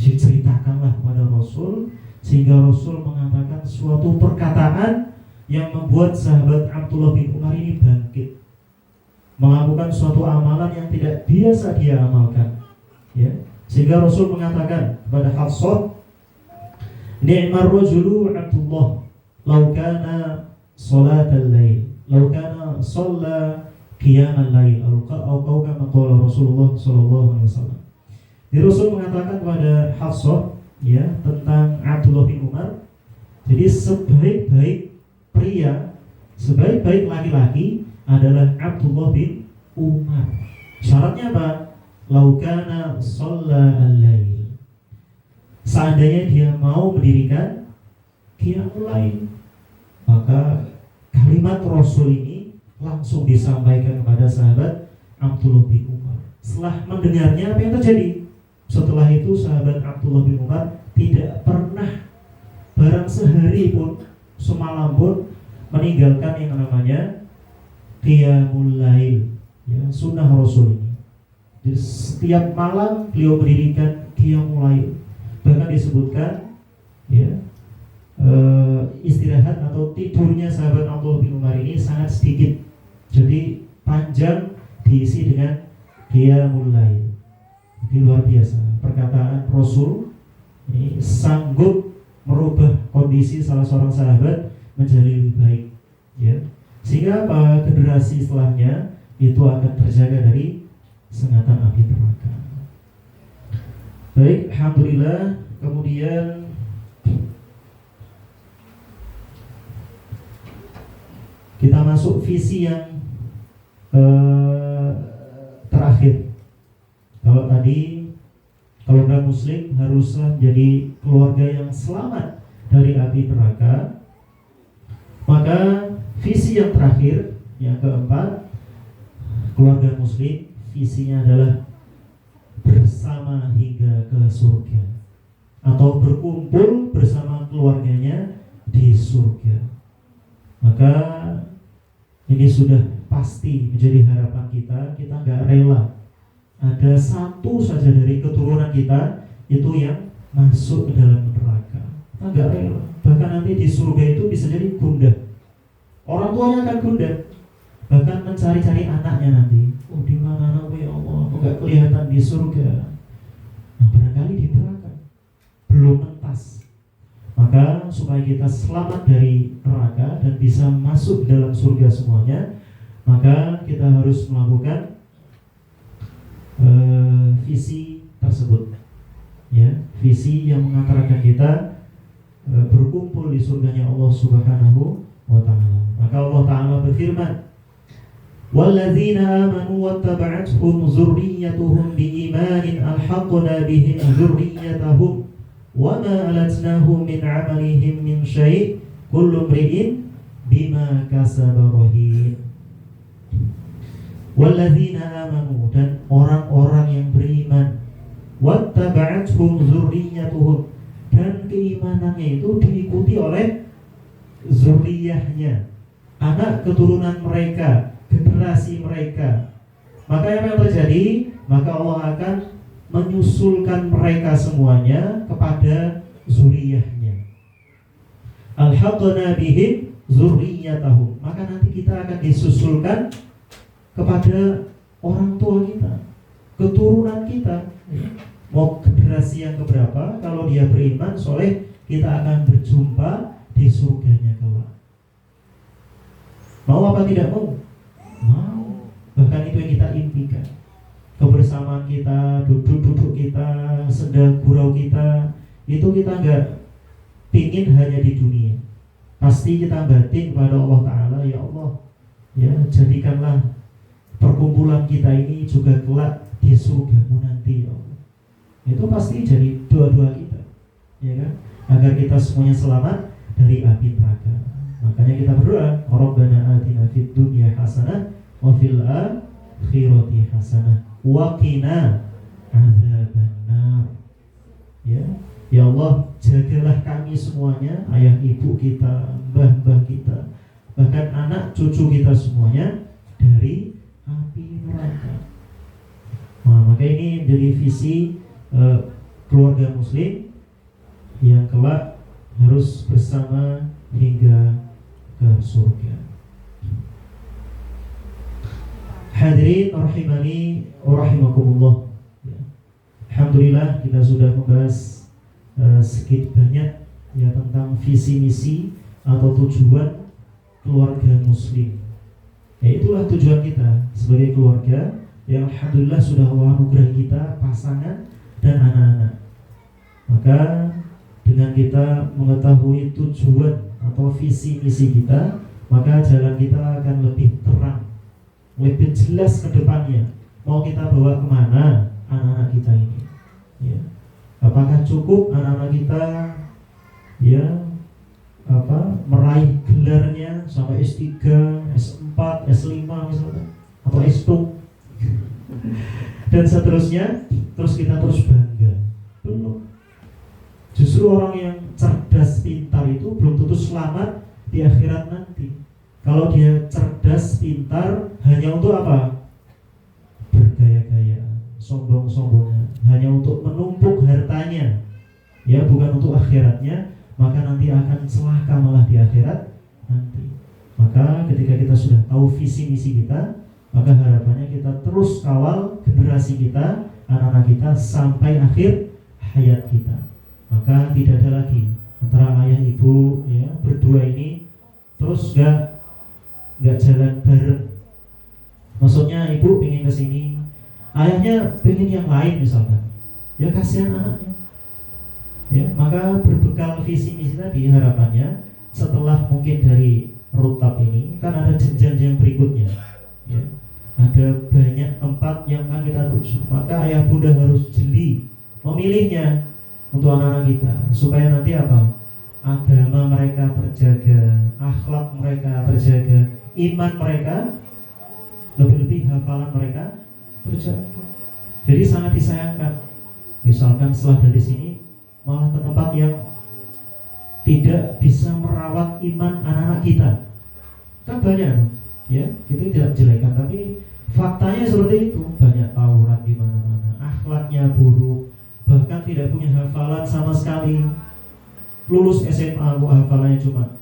Diceritakanlah kepada Rasul, sehingga Rasul mengatakan suatu perkataan yang membuat sahabat Abdullah bin Umar ini bangkit, melakukan suatu amalan yang tidak biasa dia amalkan, ya. Sehingga Rasul mengatakan kepada Hafsah, ni'mar rajulu Abdullah law kana salatal lail, law kana shalla qiyamal lail, atau kama qala Rasulullah sallallahu alaihi wasallam. Rasul mengatakan kepada Hafsah, ya, tentang Abdullah bin Umar. Jadi sebaik-baik pria, sebaik-baik laki-laki adalah Abdullah bin Umar. Syaratnya apa? Laukana shalla al-lail. Seandainya dia mau mendirikan qiyamul lail, maka kalimat Rasul ini langsung disampaikan kepada sahabat Abdullah bin Umar. Setelah mendengarnya, apa yang terjadi? Setelah itu sahabat Abdullah bin Umar tidak pernah barang sehari pun, semalam pun meninggalkan yang namanya qiyamul lail, ya, sunnah Rasul ini. Jadi setiap malam beliau mendirikan qiyamul lail. Bahkan disebutkan, ya, istirahat atau tidurnya sahabat Abdullah bin Umar ini sangat sedikit. Jadi panjang diisi dengan qiyamul lail. Ini luar biasa. Perkataan Rasul ini sanggup merubah kondisi salah seorang sahabat menjadi lebih baik, ya. Sehingga generasi setelahnya itu akan terjaga dari sengatan api neraka. Baik, alhamdulillah. Kemudian kita masuk visi yang terakhir. Kalau tadi keluarga muslim haruslah menjadi keluarga yang selamat dari api neraka, maka visi yang terakhir, yang keempat, keluarga muslim visinya adalah bersama hingga ke surga, atau berkumpul bersama keluarganya di surga. Maka ini sudah pasti menjadi harapan kita. Kita nggak rela ada satu saja dari keturunan kita itu yang masuk ke dalam neraka. Kita nggak rela. Bahkan nanti di surga itu bisa jadi gundah. Orang tuanya akan gundah. Bahkan mencari-cari anaknya nanti. Oh, di mana anakku ya Allah? Kok nggak kelihatan di surga? Nah, barangkali di neraka. Belum mentas. Maka supaya kita selamat dari neraka dan bisa masuk dalam surga semuanya, maka kita harus melakukan visi tersebut, ya, visi yang mengantarkan kita berkumpul di surganya Allah Subhanahu wa ta'ala. Maka Allah Ta'ala berfirman, walladzina amanu wattaba'athum dzurriyyatuhum biimanin alhaqna bihim dzurriyyatahum wama alatnahum min 'amalihim min syai' kullu imri'in bima kasaba rahin. Walladzina amanu, dan orang-orang yang beriman, wattaba'athum dzurriyyatuhum, dan keimanannya itu diikuti oleh zuriyahnya, anak keturunan mereka, generasi mereka. Maka apa yang terjadi? Maka Allah akan menyusulkan mereka semuanya kepada zuriyahnya. Alhaqna bihim zurriyatahum, maka nanti kita akan disusulkan kepada orang tua kita, keturunan kita. Mau generasi yang keberapa, kalau dia beriman soleh, kita akan berjumpa di surganya kelak. Mau apa tidak mau? Mau. Bahkan itu yang kita impikan. Kebersamaan kita, duduk-duduk kita, sedang gurau kita, itu kita enggak pingin hanya di dunia. Pasti kita batin kepada Allah Ta'ala, ya Allah, ya jadikanlah perkumpulan kita ini juga kelak di surgamu nanti, ya Allah. Itu pasti jadi doa-doa kita, ya kan? Agar kita semuanya selamat dari api neraka. Makanya kita berdoa, Rabbana atina fid dunya hasanah wa fil akhirati hasanah wa qina adzabannar. Ya, ya Allah, jagalah kami semuanya, ayah ibu kita, mbah-mbah kita, bahkan anak cucu kita semuanya dari api neraka. Nah, maka ini jadi visi keluarga muslim yang kelak harus bersama hingga ke surga. Hadirin rahimani wa rahimakumullah. Alhamdulillah kita sudah membahas sedikit banyak ya tentang visi misi atau tujuan keluarga muslim. Ya, itulah tujuan kita sebagai keluarga yang alhamdulillah sudah Allah anugerah kita pasangan dan anak-anak. Maka dengan kita mengetahui tujuan atau visi misi kita, maka jalan kita akan lebih terang, lebih jelas ke depannya. Mau kita bawa kemana anak-anak kita ini, ya. Apakah cukup anak-anak kita ya meraih gelarnya sampai S3, S4, S5 misalnya, atau S2 dan seterusnya, terus kita terus bangga? Belum. Justru orang yang cerdas pintar itu belum tentu selamat di akhirat nanti. Kalau dia cerdas pintar hanya untuk apa? Bergaya-gayaan, sombong-sombongan, hanya untuk menumpuk hartanya, ya bukan untuk akhiratnya, maka nanti akan celaka malah di akhirat nanti. Maka ketika kita sudah tahu visi misi kita, maka harapannya kita terus kawal generasi kita, anak-anak kita sampai akhir hayat kita. Maka tidak ada lagi antara ayah ibu ya berdua ini terus nggak jalan bareng. Maksudnya ibu pengen kesini, ayahnya pengen yang lain misalkan, ya kasihan anaknya. Ya, maka berbekal visi misi tadi harapannya setelah mungkin dari rutab ini kan ada jenjang berikutnya. Ya. Ada banyak tempat yang akan kita tuju. Maka ayah bunda harus jeli memilihnya untuk anak-anak kita, supaya nanti apa? Agama mereka terjaga, akhlak mereka terjaga, iman mereka, lebih-lebih hafalan mereka terjaga. Jadi sangat disayangkan misalkan setelah dari sini malah ke tempat yang tidak bisa merawat iman anak-anak kita. Kan banyak, ya, kita tidak jelekkan, tapi faktanya seperti itu. Banyak tawuran di mana-mana, akhlaknya buruk, bahkan tidak punya hafalan sama sekali. Lulus SMA kok hafalannya cuma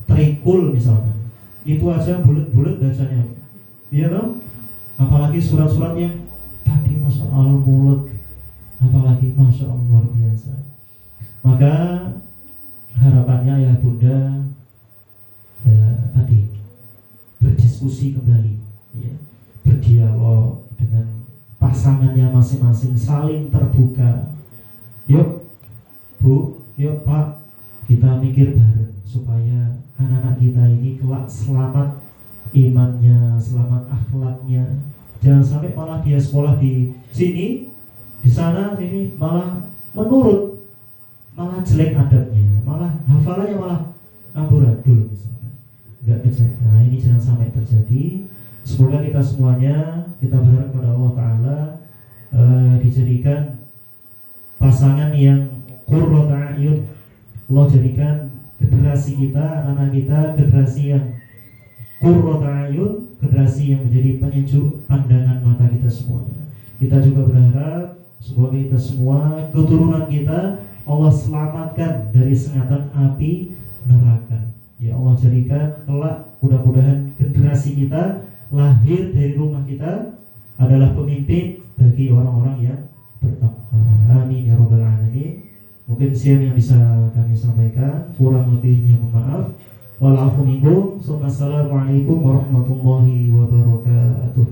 trikul misalkan, itu aja bulet-bulet bacanya, iya dong. Apalagi surat-surat yang tadi masya Allah mulut, apalagi masya Allah luar biasa. Maka harapannya ya bunda ya tadi berdiskusi kembali, ya, berdialog dengan pasangannya masing-masing, saling terbuka, Yuk Bu, yuk Pak, kita mikir bareng supaya anak-anak kita ini kelak selamat imannya, selamat akhlaknya. Jangan sampai malah dia sekolah di sini, di sana, sini malah menurut, malah jelek adabnya, malah hafalannya malah amburadul misalnya. Enggak kejadian. Nah, ini jangan sampai terjadi. Semoga kita semuanya, kita berharap kepada Allah Ta'ala dijadikan pasangan yang qurratu a'yun. Allah jadikan generasi kita, anak-anak kita, generasi yang qurratu a'yun, generasi yang menjadi penyejuk pandangan mata kita semuanya. Kita juga berharap semoga kita semua, keturunan kita, Allah selamatkan dari sengatan api neraka. Ya Allah jadikan kelak mudah-mudahan generasi kita lahir dari rumah kita adalah pemimpin bagi orang-orang yang bertakwa. Amin ya rabbal alamin. Mungkin sekian yang bisa kami sampaikan, kurang lebihnya mohon maaf. Wa'alaikum minkum. Assalamualaikum warahmatullahi wabarakatuh.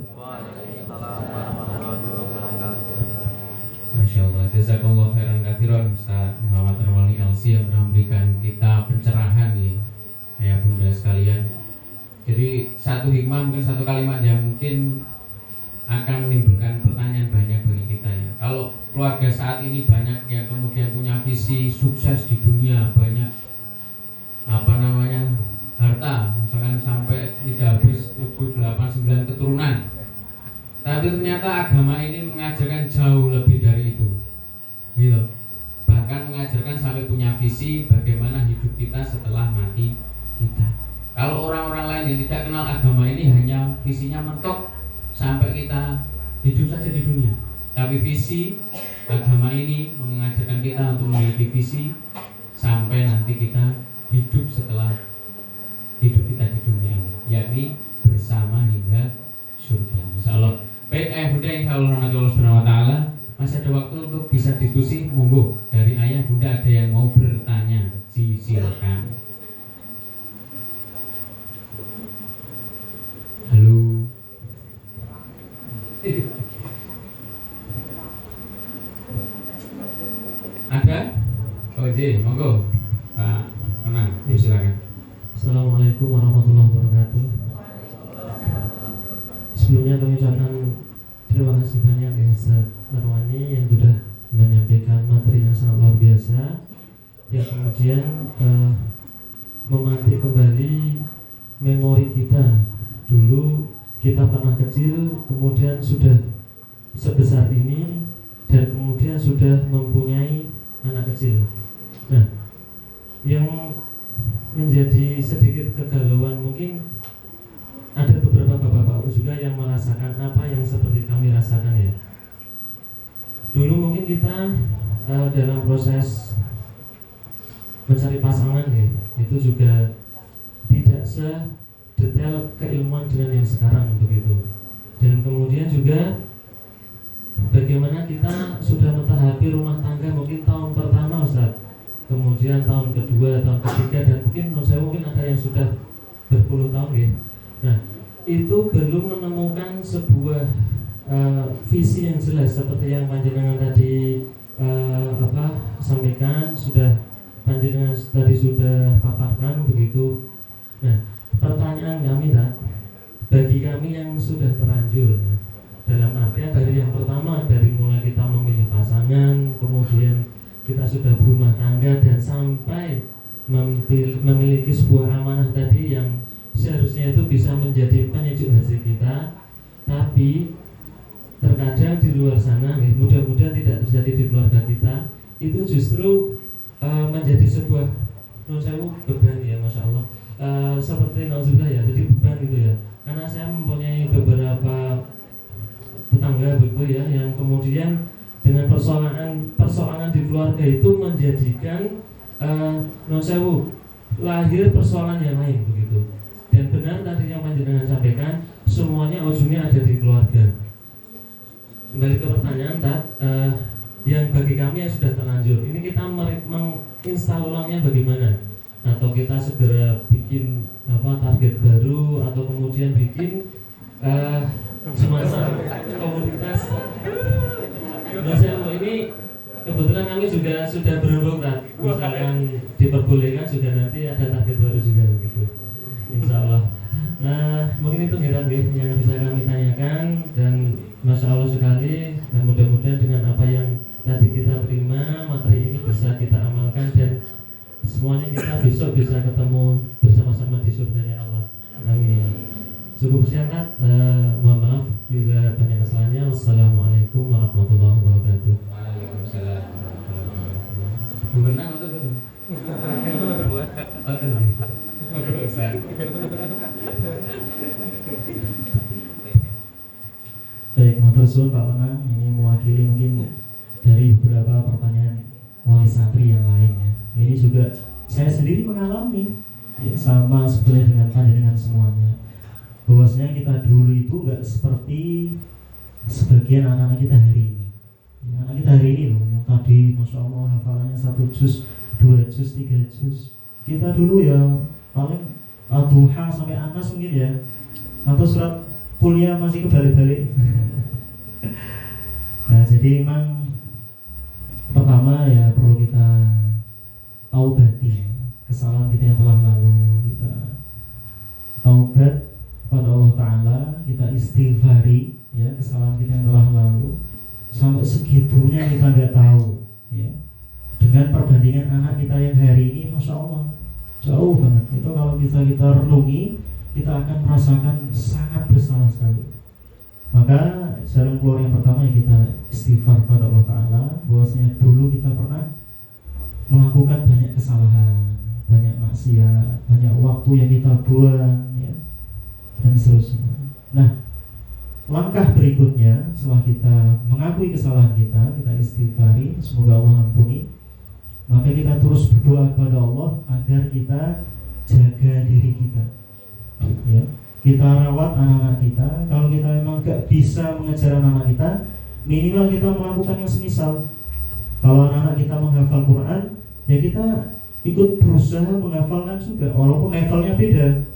Masya Allah, jazakallah khairan katsiran Ustaz Muhammad Arwani LC yang telah memberikan kita pencerahan nih, ayah bunda sekalian. Jadi satu hikmah, mungkin satu kalimat yang mungkin akan menimbulkan pertanyaan banyak bagi kita ya. Kalau keluarga saat ini banyak yang kemudian punya visi sukses di dunia, banyak harta, misalkan sampai tidak habis 7, 8, 9 keturunan. Tapi ternyata agama ini mengajarkan jauh lebih dari itu, gitu. Bahkan mengajarkan sampai punya visi bagaimana hidup kita setelah mati kita. Kalau orang-orang lain yang tidak kenal agama ini hanya visinya mentok sampai kita hidup saja di dunia. Tapi visi agama ini mengajarkan kita untuk memiliki visi sampai nanti kita hidup setelah hidup kita di dunia ini, yakni bersama hingga surga. Insyaallah. Baik bunda yang Allah Subhanahu wa taala, masih ada waktu untuk bisa diskusi. Monggo dari ayah bunda ada yang mau bertanya, silakan. Halo. Ada? Oh J, monggo Pak Menang, silakan. Assalamualaikum warahmatullahi wabarakatuh. Sebelumnya kami ucapkan terima kasih banyak ya Ustaz Arwani yang sudah menyampaikan materi yang sangat luar biasa, yang kemudian memantik kembali memori kita. Dulu kita pernah kecil, kemudian sudah sebesar ini, dan kemudian sudah mempunyai anak kecil. Nah, yang menjadi sedikit kegalauan, mungkin ada beberapa bapak-bapak juga yang merasakan apa yang seperti kami rasakan ya. Dulu mungkin kita dalam proses mencari pasangan ya, itu juga tidak sedetail keilmuan dengan yang sekarang begitu. Dan kemudian juga bagaimana kita sudah mentahapi rumah tangga mungkin tahun pertama Ustaz, kemudian tahun kedua, tahun ketiga, dan mungkin menurut saya mungkin ada yang sudah berpuluh tahun ya. Nah, itu belum menemukan sebuah visi yang jelas seperti yang panjenengan tadi sampaikan, sudah panjenengan tadi sudah paparkan begitu. Nah, pertanyaan kami bagi kami yang sudah terlanjur ya, dalam artian dari yang pertama, dari mulai kita memilih pasangan, kemudian kita sudah berumah tangga dan sampai memiliki sebuah amanah tadi yang seharusnya itu bisa menjadi penyejuk hati kita, tapi terkadang di luar sana, mudah-mudahan tidak terjadi di keluarga kita, itu justru menjadi sebuah beban ya, masya Allah, seperti nauzubillah ya, jadi beban gitu ya. Karena saya mempunyai beberapa tetangga begitu ya, yang kemudian dengan persoalan di keluarga itu menjadikan lahir persoalan yang lain begitu. Dan benar tadi yang panjenengan sampaikan, semuanya ujungnya ada di keluarga. Kembali ke pertanyaan yang bagi kami yang sudah terlanjur, ini kita menginstal ulangnya bagaimana? Atau kita segera bikin target baru, atau kemudian bikin semacam komunitas. Nah, ini kebetulan kami juga yang bisa kami tanyakan, dan Masya Allah sekali. Dan mudah-mudahan dengan apa yang tadi kita terima, materi ini bisa kita amalkan, dan semuanya kita besok bisa ketemu bersama-sama di surganya Allah. Amin. Cukup sekian, mohon maaf bila banyak kesalahannya. Wassalamualaikum warahmatullahi wabarakatuh. Waalaikumsalam warahmatullahi wabarakatuh. Berenang atau belum? Baik, matur suwun Pak Menang. Ini mewakili mungkin dari beberapa pertanyaan wali santri yang lain ya. Ini juga saya sendiri mengalami ya, sama sebenarnya dengan panjenengan semuanya. Bahwasanya kita dulu itu nggak seperti sebagian anak-anak kita hari ini. Ya, anak kita hari ini loh, yang tadi Masya Allah hafalannya 1 juz, 2 juz, 3 juz. Kita dulu ya paling Al-Duha sampai Anas mungkin ya, atau surat kuliah masih kebalik-balik. Nah, jadi memang pertama ya perlu kita taubati kesalahan kita yang telah lalu, kita taubat kepada Allah Ta'ala, kita istighfari ya kesalahan kita yang telah lalu. Sampai segitunya kita nggak tahu ya, dengan perbandingan anak kita yang hari ini Masya Allah jauh banget. Itu kalau kita renungi, kita akan merasakan sangat bersalah sekali. Maka jalan keluar yang pertama ya kita istighfar pada Allah Ta'ala, bahwasanya dulu kita pernah melakukan banyak kesalahan, banyak maksiat, banyak waktu yang kita buang ya, dan seterusnya. Nah, langkah berikutnya setelah kita mengakui kesalahan kita istighfari, semoga Allah ampuni, maka kita terus berdoa kepada Allah agar kita jaga diri kita ya. Kita rawat anak-anak kita. Kalau kita memang gak bisa mengejar anak-anak kita, minimal kita melakukan yang semisal. Kalau anak-anak kita menghafal Quran, ya kita ikut berusaha menghafalkan juga, walaupun levelnya beda.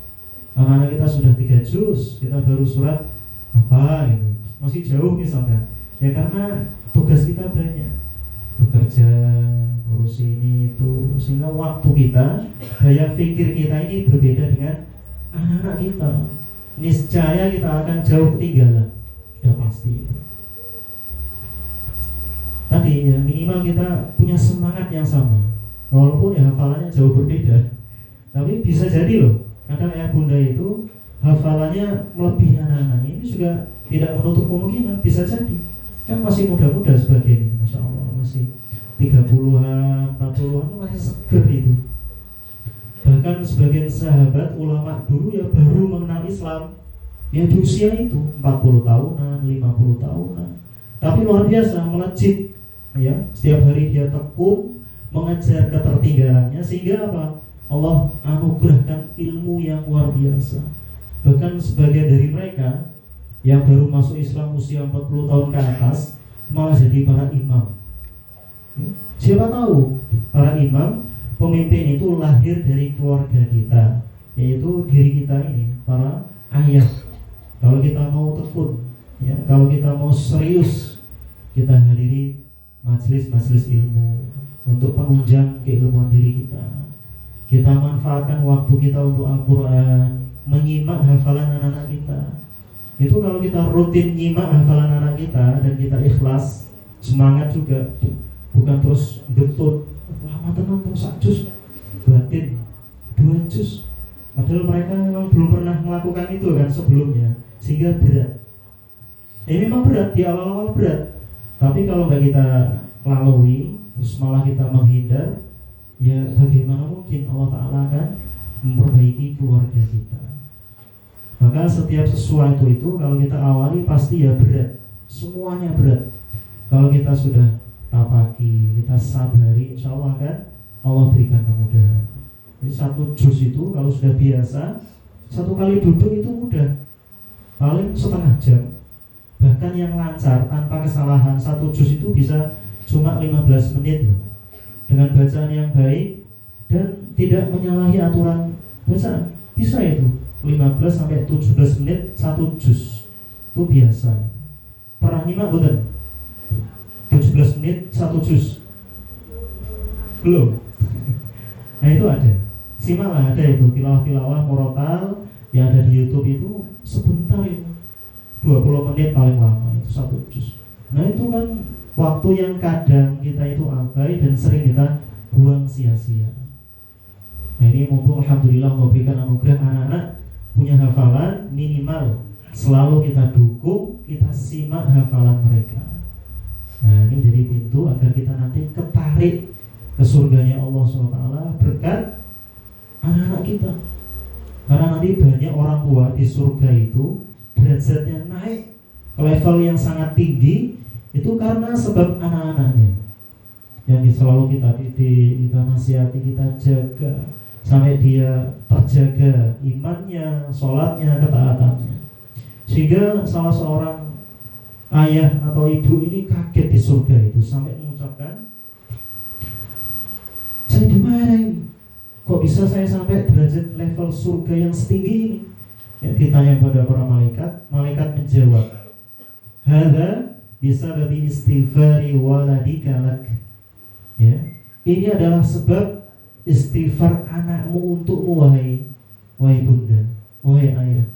Anak-anak kita sudah 3 juz, kita baru surat apa gitu, masih jauh misalkan. Ya karena tugas kita banyak, bekerja, urus ini itu, sehingga waktu kita, daya pikir kita ini berbeda dengan anak-anak kita. Niscaya kita akan jauh ketinggalan, sudah pasti. Tadi ya minimal kita punya semangat yang sama, walaupun ya hafalannya jauh berbeda. Tapi bisa jadi loh, kadang ayah bunda itu hafalannya melebihi anak-anak. Ini juga tidak menutup kemungkinan, bisa jadi. Kan masih muda-muda sebagian, Masya Allah, masih 30-an, 40-an, masih seger itu. Bahkan sebagian sahabat ulama dulu ya baru mengenal Islam ya di usia itu 40 tahunan, 50 tahunan. Tapi luar biasa, melejit ya. Setiap hari dia tekun mengejar ketertinggalannya, sehingga apa? Allah anugerahkan ilmu yang luar biasa. Bahkan sebagian dari mereka yang baru masuk Islam usia 40 tahun ke atas malah jadi para imam. Siapa tahu para imam, pemimpin itu lahir dari keluarga kita, yaitu diri kita ini, para ayah. Kalau kita mau tekun ya, kalau kita mau serius, kita hadiri majelis-majelis ilmu untuk penunjang keilmuan diri kita. Kita manfaatkan waktu kita untuk Al-Quran, menyimak hafalan anak-anak kita. Itu kalau kita rutin nyimak hafalan anak kita dan kita ikhlas, semangat juga, bukan terus getut lama tenang terus 1 juz, batin 2 juz. Padahal mereka memang belum pernah melakukan itu kan sebelumnya, sehingga berat. Ini memang berat, di awal-awal berat. Tapi kalau nggak kita lalui, terus malah kita menghindar, ya bagaimana mungkin Allah Ta'ala akan memperbaiki keluarga kita. Maka setiap sesuatu itu kalau kita awali pasti ya berat, semuanya berat. Kalau kita sudah tapaki, kita sabari, insya Allah kan Allah berikan kemudahan. Jadi 1 juz itu kalau sudah biasa, 1 kali duduk itu mudah, paling setengah jam. Bahkan yang lancar tanpa kesalahan 1 juz itu bisa cuma 15 menit loh. Dengan bacaan yang baik dan tidak menyalahi aturan bacaan, bisa itu 15 sampai 17 menit 1 juz. Itu biasa. Pernah nyimak betul? 17 menit 1 juz? Belum? Nah itu ada. Simaklah, ada itu tilawah-tilawah murotal yang ada di YouTube itu sebentar itu 20 menit paling lama itu 1 juz. Nah itu kan waktu yang kadang kita itu abai dan sering kita buang sia-sia. Nah ini mumpung alhamdulillah memberikan anugerah anak-anak punya hafalan, minimal selalu kita dukung, kita simak hafalan mereka. Nah ini jadi pintu agar kita nanti ketarik ke surganya Allah SWT berkat anak-anak kita. Karena nanti banyak orang tua di surga itu derajatnya naik ke level yang sangat tinggi itu karena sebab anak-anaknya yang selalu kita didik, kita nasihati, kita jaga sampai dia terjaga imannya, sholatnya, ketaatannya. Sehingga salah seorang ayah atau ibu ini kaget di surga itu sampai mengucapkan, saya di mana ini? Kok bisa saya sampai derajat level surga yang setinggi ini? Ya, ditanya pada para malaikat, malaikat menjawab, hadza bisababi istighfari waladika lak. Ya, ini adalah sebab istighfar anakmu untukmu wahai bunda, wahai ayah.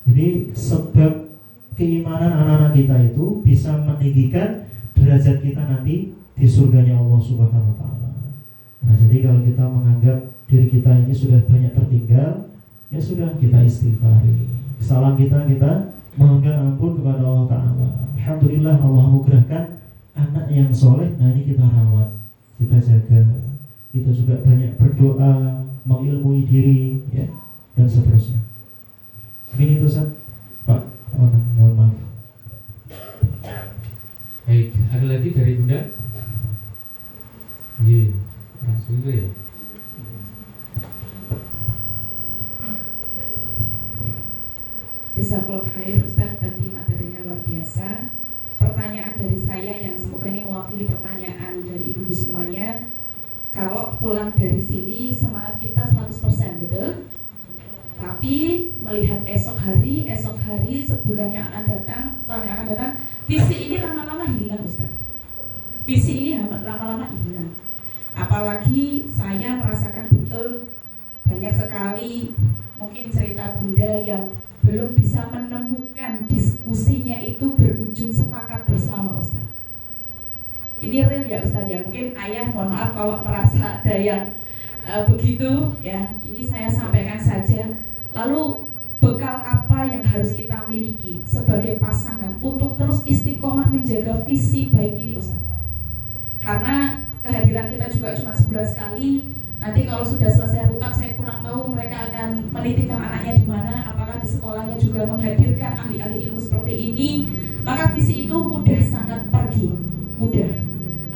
Jadi sebab keimanan anak-anak kita itu bisa meninggikan derajat kita nanti di surganya Allah Subhanahu wa taala. Nah, jadi kalau kita menganggap diri kita ini sudah banyak tertinggal, ya sudah, kita istighfari. Kesalahan kita mohonkan ampun kepada Allah Ta'ala. Alhamdulillah Allah anugerahkan anak yang soleh. Nah ini kita rawat, kita jaga. Kita juga banyak berdoa, mengilmui diri, ya, dan seterusnya. Mungkin itu Ustaz. Pak, mohon maaf. Baik, ada lagi dari Bunda? Iya, langsung itu ya. Jazakallah khair Ustaz, tadi materinya luar biasa. Pertanyaan dari saya yang semoga ini mewakili pertanyaan dari ibu semuanya. Kalau pulang dari sini semangat kita 100%, betul? Tapi melihat esok hari, sebulan yang akan datang, tahun yang akan datang, visi ini lama-lama hilang Ustaz. Visi ini lama-lama hilang. Apalagi saya merasakan betul banyak sekali mungkin cerita Bunda yang belum bisa menemukan diskusinya itu berujung sepakat bersama Ustaz. Ini real ya Ustaz ya. Mungkin ayah mohon maaf kalau merasa ada yang begitu ya. Ini saya sampaikan saja. Lalu bekal apa yang harus kita miliki sebagai pasangan untuk terus istiqomah menjaga visi baik ini Ustaz. Karena kehadiran kita juga cuma sebulan sekali. Nanti kalau sudah selesai rutak, saya kurang tahu mereka akan menitipkan anaknya di mana, apakah di sekolahnya juga menghadirkan ahli-ahli ilmu seperti ini. Maka visi itu mudah sangat pergi, mudah.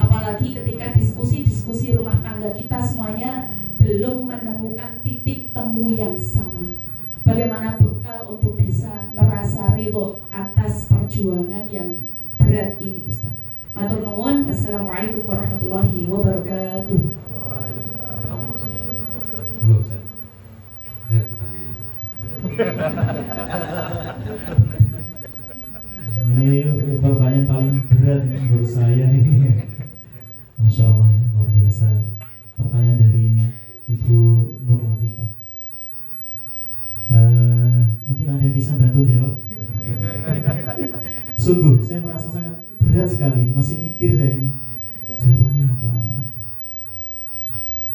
Apalagi ketika diskusi rumah tangga kita semuanya belum menemukan titik temu yang sama. Bagaimana bekal untuk bisa merasa ridho atas perjuangan yang berat ini Ustaz. Matur nuwun. Wassalamualaikum warahmatullahi wabarakatuh. Ustaz, ada pertanyaan. Ini pertanyaan paling berat ini menurut saya ini. Masya Allah ya, luar biasa. Pertanyaan dari Ibu Nur Latifah. Mungkin ada yang bisa bantu jawab. Sungguh, saya merasa sangat berat sekali. Masih mikir saya ini. Jawabannya apa?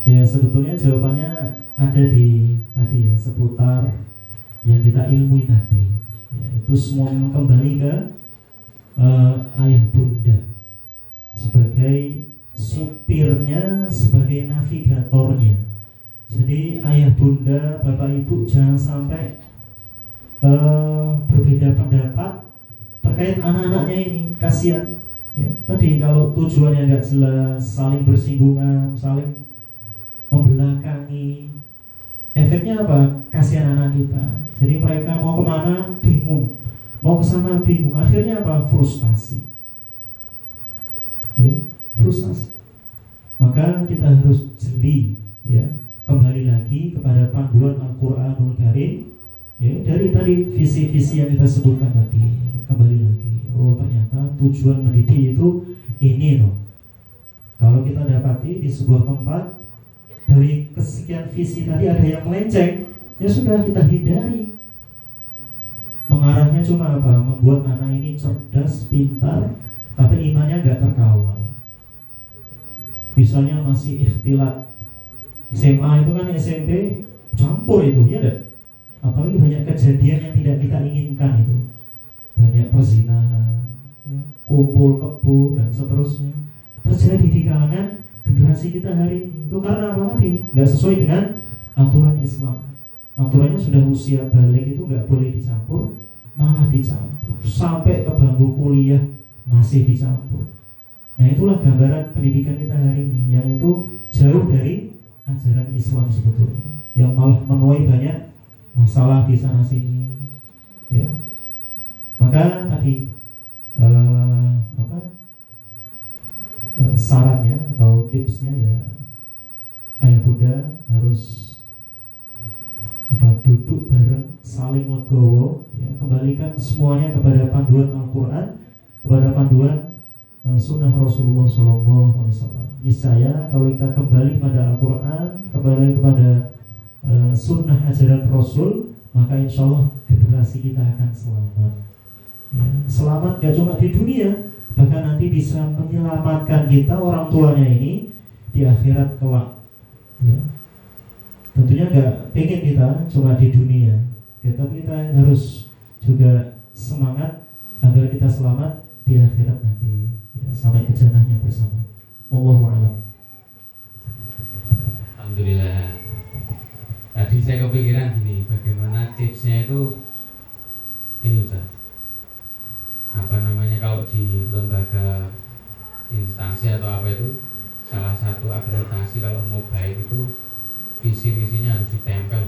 Ya sebetulnya jawabannya ada di tadi ya, seputar yang kita ilmui tadi. Ya, itu semua memang kembali ke ayah bunda sebagai supirnya, sebagai navigatornya. Jadi ayah bunda, bapak ibu jangan sampai berbeda pendapat terkait anak-anaknya ini. Kasihan ya, tadi kalau tujuannya nggak jelas, saling bersinggungan, saling membelakangi, efeknya apa? Kasihan anak kita. Jadi mereka mau kemana bingung, mau kesana bingung, akhirnya apa? Frustasi ya, frustasi. Maka kita harus jeli ya, kembali lagi kepada panduan Al-Quranul Karim ya, dari tadi visi-visi yang kita sebutkan tadi. Kembali lagi, oh ternyata tujuan mendidik itu ini loh. Kalau kita dapati di sebuah tempat dari kesekian visi tadi ada yang melenceng, ya sudah kita hindari. Mengarahnya cuma apa? Membuat anak ini cerdas, pintar, tapi imannya nggak terkawal. Misalnya masih ikhtilat, SMA itu kan SMP campur itu, ya enggak? Apalagi banyak kejadian yang tidak kita inginkan itu, banyak perzinahan, ya, kumpul kebo dan seterusnya terjadi di kalangan generasi kita hari ini. Itu karena apa tadi? Nggak sesuai dengan aturan Islam. Aturannya sudah usia balik itu nggak boleh dicampur, malah dicampur sampai ke bangku kuliah masih dicampur. Nah itulah gambaran pendidikan kita hari ini, yang itu jauh dari ajaran Islam sebetulnya, yang malah menuai banyak masalah di sana sini. Ya, maka tadi sarannya atau tipsnya ya, ayah bunda harus duduk bareng, saling legowo, ya, kembalikan semuanya kepada panduan Al-Quran, kepada panduan sunnah Rasulullah SAW. Niscaya kalau kita kembali pada Al-Quran, kembali kepada sunnah ajaran Rasul, maka insya Allah generasi kita akan selamat. Ya, selamat gak cuma di dunia, bahkan nanti bisa menyelamatkan kita orang tuanya ini di akhirat kelak. Ya. Tentunya gak pengen kita cuma di dunia, tapi kita harus juga semangat agar kita selamat di akhirat nanti, ya, sampai ke jannahnya bersama. Wallahu a'lam. Alhamdulillah. Tadi saya kepikiran gini, bagaimana tipsnya itu ini Ustaz. Apa namanya, kalau di lembaga instansi atau apa itu, salah satu akreditasi kalau mau baik itu visi misinya harus ditempel.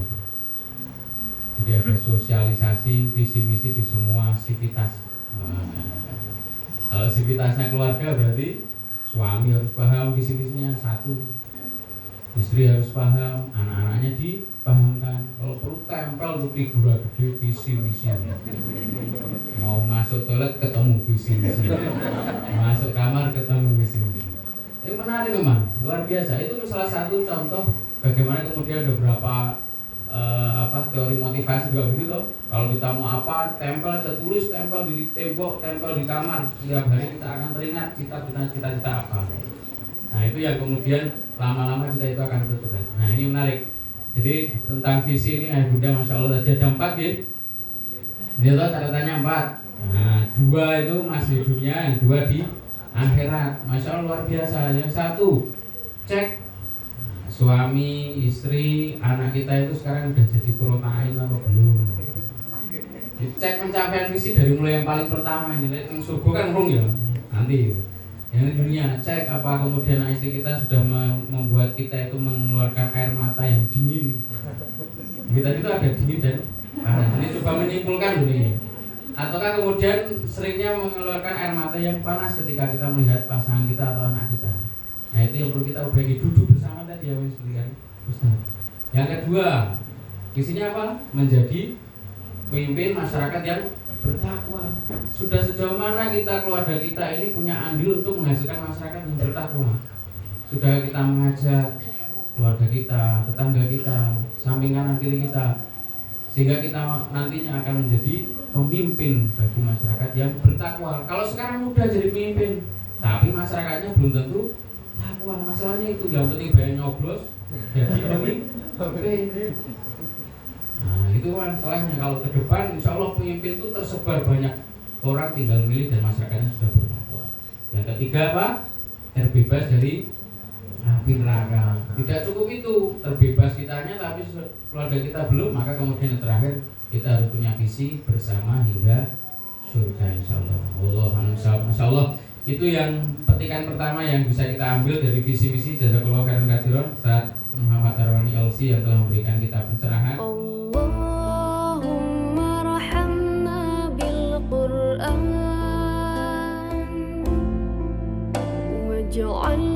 Jadi ada sosialisasi visi misi di semua sivitas. Kalau sivitasnya keluarga berarti suami harus paham visi misinya satu, istri harus paham, anak-anaknya dipahamkan. Kalau perlu tempel untuk figura gede visi misinya. Mau masuk toilet ketemu visi misinya, masuk kamar ketemu visi misinya. Ini menarik teman, luar biasa. Itu salah satu contoh bagaimana kemudian ada beberapa teori motivasi juga begitu. Kalau kita mau apa, tempel aja, tulis, tempel di tembok, tempel di kamar. Setiap hari kita akan teringat cita-cita apa. Nah itu yang kemudian lama-lama cita itu akan tertulis. Nah ini menarik. Jadi tentang visi ini ayah bunda masya Allah tadi ada 4 ya. Dia tahu catatannya 4. Nah 2 itu masih di dunia, yang 2 di akhirat. Masya Allah luar biasa. Yang 1 cek suami, istri, anak kita itu sekarang udah jadi kurotain atau belum. Cek pencapaian visi dari mulai yang paling pertama ini. Yang surga kan urung ya nanti. Yang dunia cek apa kemudian istri kita sudah membuat kita itu mengeluarkan air mata yang dingin. Kita itu ada dingin dan panas. Ini coba menyimpulkan dulu nih. Ataukah kemudian seringnya mengeluarkan air mata yang panas ketika kita melihat pasangan kita atau anak kita. Nah itu yang perlu kita ubah, duduk bersama tadi ya Ustaz. Yang kedua, visinya apa? Menjadi pemimpin masyarakat yang bertakwa. Sudah sejauh mana kita, keluarga kita ini punya andil untuk menghasilkan masyarakat yang bertakwa? Sudah kita mengajak keluarga kita, tetangga kita, samping kanan kiri kita, sehingga kita nantinya akan menjadi pemimpin bagi masyarakat yang bertakwa. Kalau sekarang mudah jadi pemimpin, tapi masyarakatnya belum tentu takwa. Masalahnya itu, yang penting bayar nyoblos jadi pemimpin. Nah itu kan salahnya. Kalau ke depan insya Allah pemimpin itu tersebar banyak orang, tinggal milih dan masyarakatnya sudah bertakwa. Yang ketiga apa? Terbebas dari api neraka. Tidak cukup itu, terbebas kitanya tapi keluarga kita belum, maka kemudian yang terakhir kita harus punya visi bersama hingga surga insya Allah. Masya Allah. Itu yang petikan pertama yang bisa kita ambil dari visi misi Jazakallahu khairan katsiran Ustaz Muhammad Arwani LC yang telah memberikan kita pencerahan. Allahumma rahamna bil Qur'an waj'al